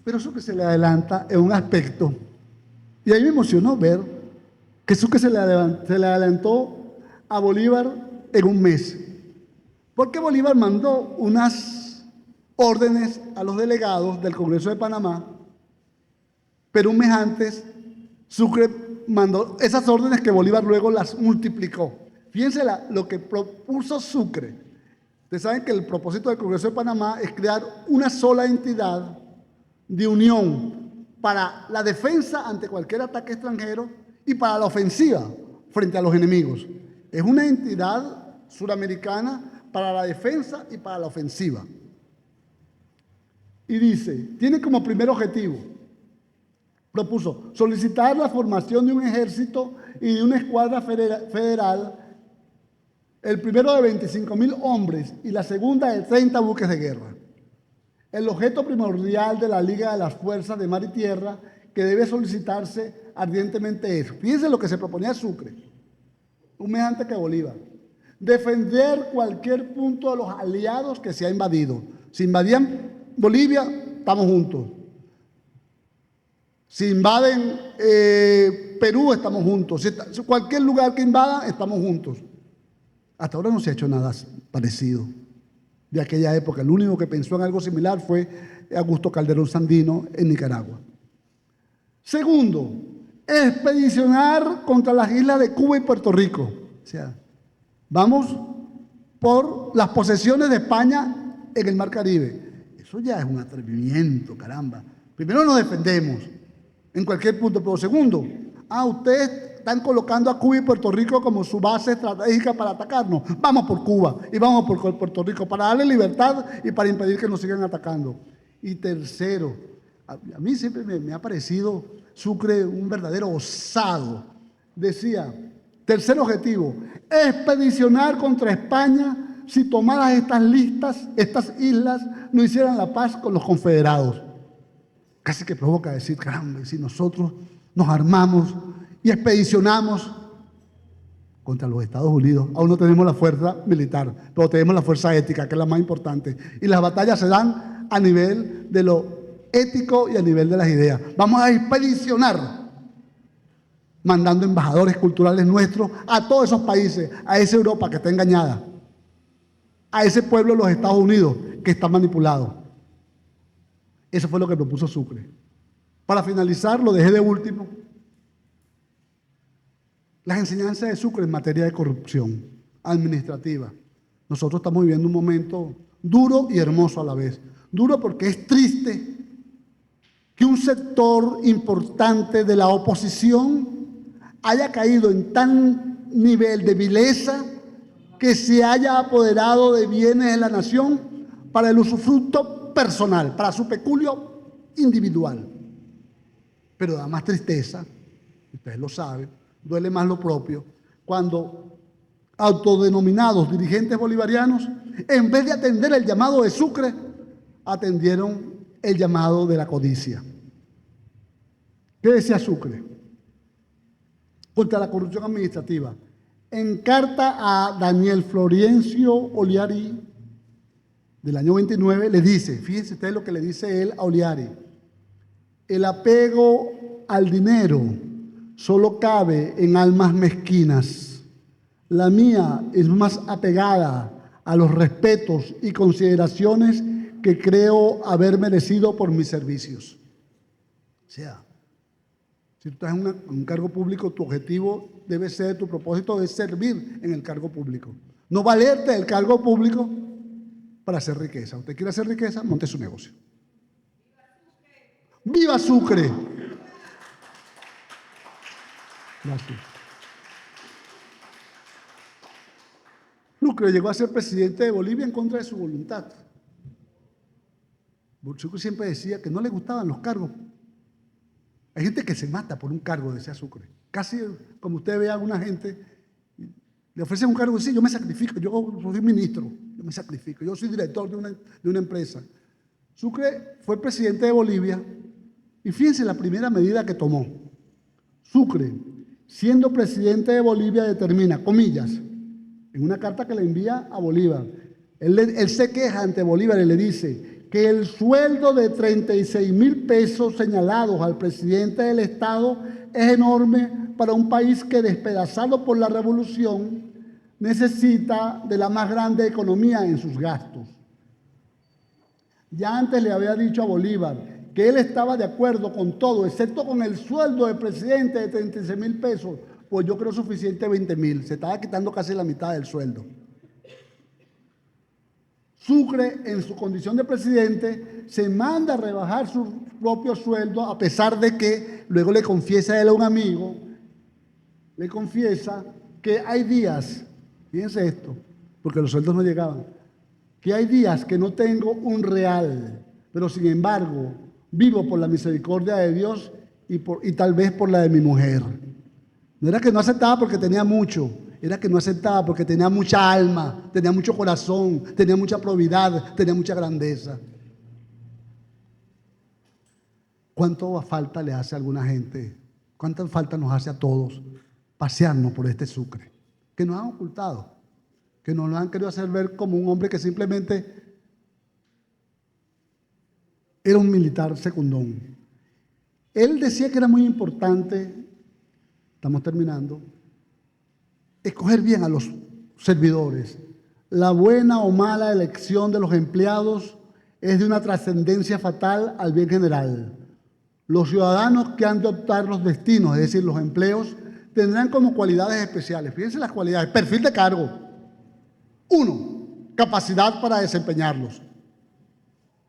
Pero eso que se le adelanta es un aspecto. Y ahí me emocionó ver que eso que se le adelantó a Bolívar en un mes. Porque Bolívar mandó unas órdenes a los delegados del Congreso de Panamá, pero un mes antes Sucre mandó esas órdenes que Bolívar luego las multiplicó. Fíjense lo que propuso Sucre. Ustedes saben que el propósito del Congreso de Panamá es crear una sola entidad de unión para la defensa ante cualquier ataque extranjero y para la ofensiva frente a los enemigos. Es una entidad suramericana para la defensa y para la ofensiva. Y dice, tiene como primer objetivo, propuso solicitar la formación de un ejército y de una escuadra federal, el primero de 25,000 hombres y la segunda de 30 buques de guerra. El objeto primordial de la Liga de las Fuerzas de Mar y Tierra que debe solicitarse ardientemente es, fíjense lo que se proponía Sucre, un mes antes que Bolívar, defender cualquier punto de los aliados que se ha invadido. Si invadían Bolivia, estamos juntos. Si invaden Perú, estamos juntos. Si cualquier lugar que invadan, estamos juntos. Hasta ahora no se ha hecho nada parecido de aquella época. El único que pensó en algo similar fue Augusto Calderón Sandino en Nicaragua. Segundo, expedicionar contra las islas de Cuba y Puerto Rico. O sea, vamos por las posesiones de España en el Mar Caribe. Eso ya es un atrevimiento, caramba. Primero nos defendemos en cualquier punto, pero segundo, ustedes están colocando a Cuba y Puerto Rico como su base estratégica para atacarnos. Vamos por Cuba y vamos por Puerto Rico para darle libertad y para impedir que nos sigan atacando. Y tercero, a mí siempre me ha parecido Sucre un verdadero osado. Decía, tercer objetivo, expedicionar contra España si tomadas estas islas no hicieran la paz con los confederados. Casi que provoca decir, caramba, si nosotros nos armamos y expedicionamos contra los Estados Unidos, aún no tenemos la fuerza militar, pero tenemos la fuerza ética, que es la más importante. Y las batallas se dan a nivel de lo ético y a nivel de las ideas. Vamos a expedicionar, mandando embajadores culturales nuestros a todos esos países, a esa Europa que está engañada, a ese pueblo de los Estados Unidos que está manipulado. Eso fue lo que propuso Sucre. Para finalizar, lo dejé de último, las enseñanzas de Sucre en materia de corrupción administrativa. Nosotros estamos viviendo un momento duro y hermoso a la vez. Duro porque es triste que un sector importante de la oposición haya caído en tan nivel de vileza que se haya apoderado de bienes de la nación para el usufructo personal, para su peculio individual. Pero da más tristeza, ustedes lo saben, duele más lo propio, cuando autodenominados dirigentes bolivarianos, en vez de atender el llamado de Sucre, atendieron el llamado de la codicia. ¿Qué decía Sucre? Contra la corrupción administrativa. En carta a Daniel Florencio Oliari, del año 29, le dice, fíjense ustedes lo que le dice él a Oliari, el apego al dinero solo cabe en almas mezquinas. La mía es más apegada a los respetos y consideraciones que creo haber merecido por mis servicios. O sea, si tú estás en un cargo público, tu objetivo debe ser, tu propósito es servir en el cargo público. No valerte del cargo público para hacer riqueza. Usted quiere hacer riqueza, monte su negocio. ¡Viva Sucre! Gracias. Sucre llegó a ser presidente de Bolivia en contra de su voluntad. Sucre siempre decía que no le gustaban los cargos. Hay gente que se mata por un cargo, decía Sucre. Casi como usted ve a alguna gente, le ofrecen un cargo y dice, yo me sacrifico, yo soy ministro, yo me sacrifico. Yo soy director de una empresa. Sucre fue presidente de Bolivia y fíjense la primera medida que tomó. Sucre, siendo presidente de Bolivia, determina, comillas, en una carta que le envía a Bolívar, él se queja ante Bolívar y le dice que el sueldo de 36.000 pesos señalados al presidente del Estado es enorme para un país que, despedazado por la revolución, necesita de la más grande economía en sus gastos. Ya antes le había dicho a Bolívar que él estaba de acuerdo con todo, excepto con el sueldo de presidente de 36.000 pesos, pues yo creo suficiente 20.000. Se estaba quitando casi la mitad del sueldo. Sucre, en su condición de presidente, se manda a rebajar su propio sueldo, a pesar de que luego le confiesa a él a un amigo, le confiesa que hay días, fíjense esto, porque los sueldos no llegaban, que hay días que no tengo un real, pero sin embargo vivo por la misericordia de Dios y tal vez por la de mi mujer. No era que no aceptaba porque tenía mucho, era que no aceptaba porque tenía mucha alma, tenía mucho corazón, tenía mucha probidad, tenía mucha grandeza. ¿Cuánto falta le hace a alguna gente? ¿Cuánta falta nos hace a todos pasearnos por este Sucre? Que nos han ocultado, que nos lo han querido hacer ver como un hombre que simplemente era un militar secundón. Él decía que era muy importante, estamos terminando, escoger bien a los servidores. La buena o mala elección de los empleados es de una trascendencia fatal al bien general. Los ciudadanos que han de optar los destinos, es decir, los empleos, tendrán como cualidades especiales. Fíjense las cualidades. Perfil de cargo. 1, capacidad para desempeñarlos.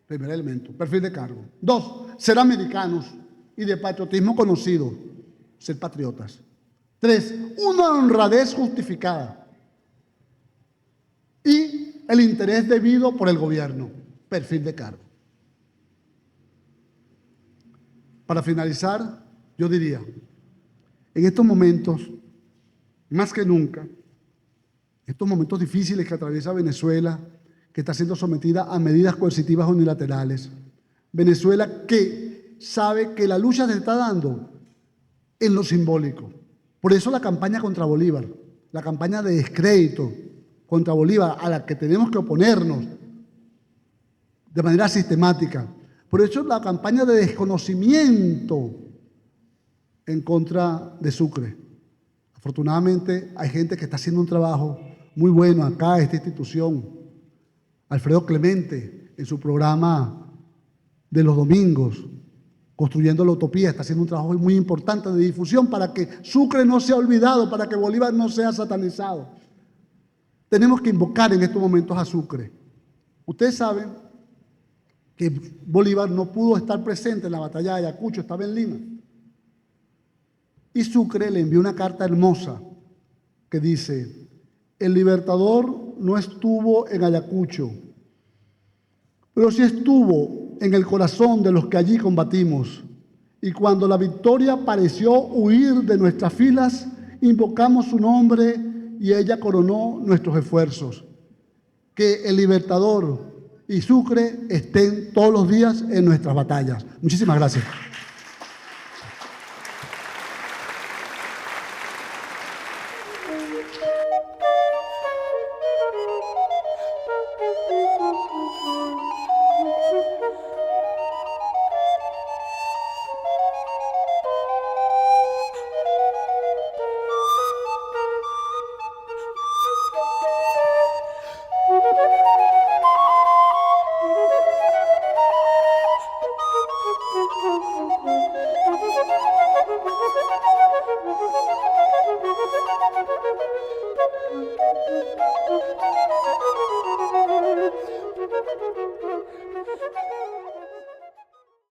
Primer elemento, perfil de cargo. 2, ser americanos y de patriotismo conocido, ser patriotas. 3, una honradez justificada. Y el interés debido por el gobierno, perfil de cargo. Para finalizar, yo diría, en estos momentos, más que nunca, estos momentos difíciles que atraviesa Venezuela, que está siendo sometida a medidas coercitivas unilaterales, Venezuela que sabe que la lucha se está dando en lo simbólico. Por eso la campaña contra Bolívar, la campaña de descrédito contra Bolívar, a la que tenemos que oponernos de manera sistemática. Por eso la campaña de desconocimiento en contra de Sucre. Afortunadamente hay gente que está haciendo un trabajo muy bueno acá en esta institución. Alfredo Clemente, en su programa de los domingos, Construyendo la Utopía, está haciendo un trabajo muy importante de difusión para que Sucre no sea olvidado, para que Bolívar no sea satanizado. Tenemos que invocar en estos momentos a Sucre. Ustedes saben que Bolívar no pudo estar presente en la batalla de Ayacucho, estaba en Lima. Y Sucre le envió una carta hermosa que dice: el Libertador no estuvo en Ayacucho, pero sí estuvo en el corazón de los que allí combatimos. Y cuando la victoria pareció huir de nuestras filas, invocamos su nombre y ella coronó nuestros esfuerzos. Que el Libertador y Sucre estén todos los días en nuestras batallas. Muchísimas gracias. Thank you.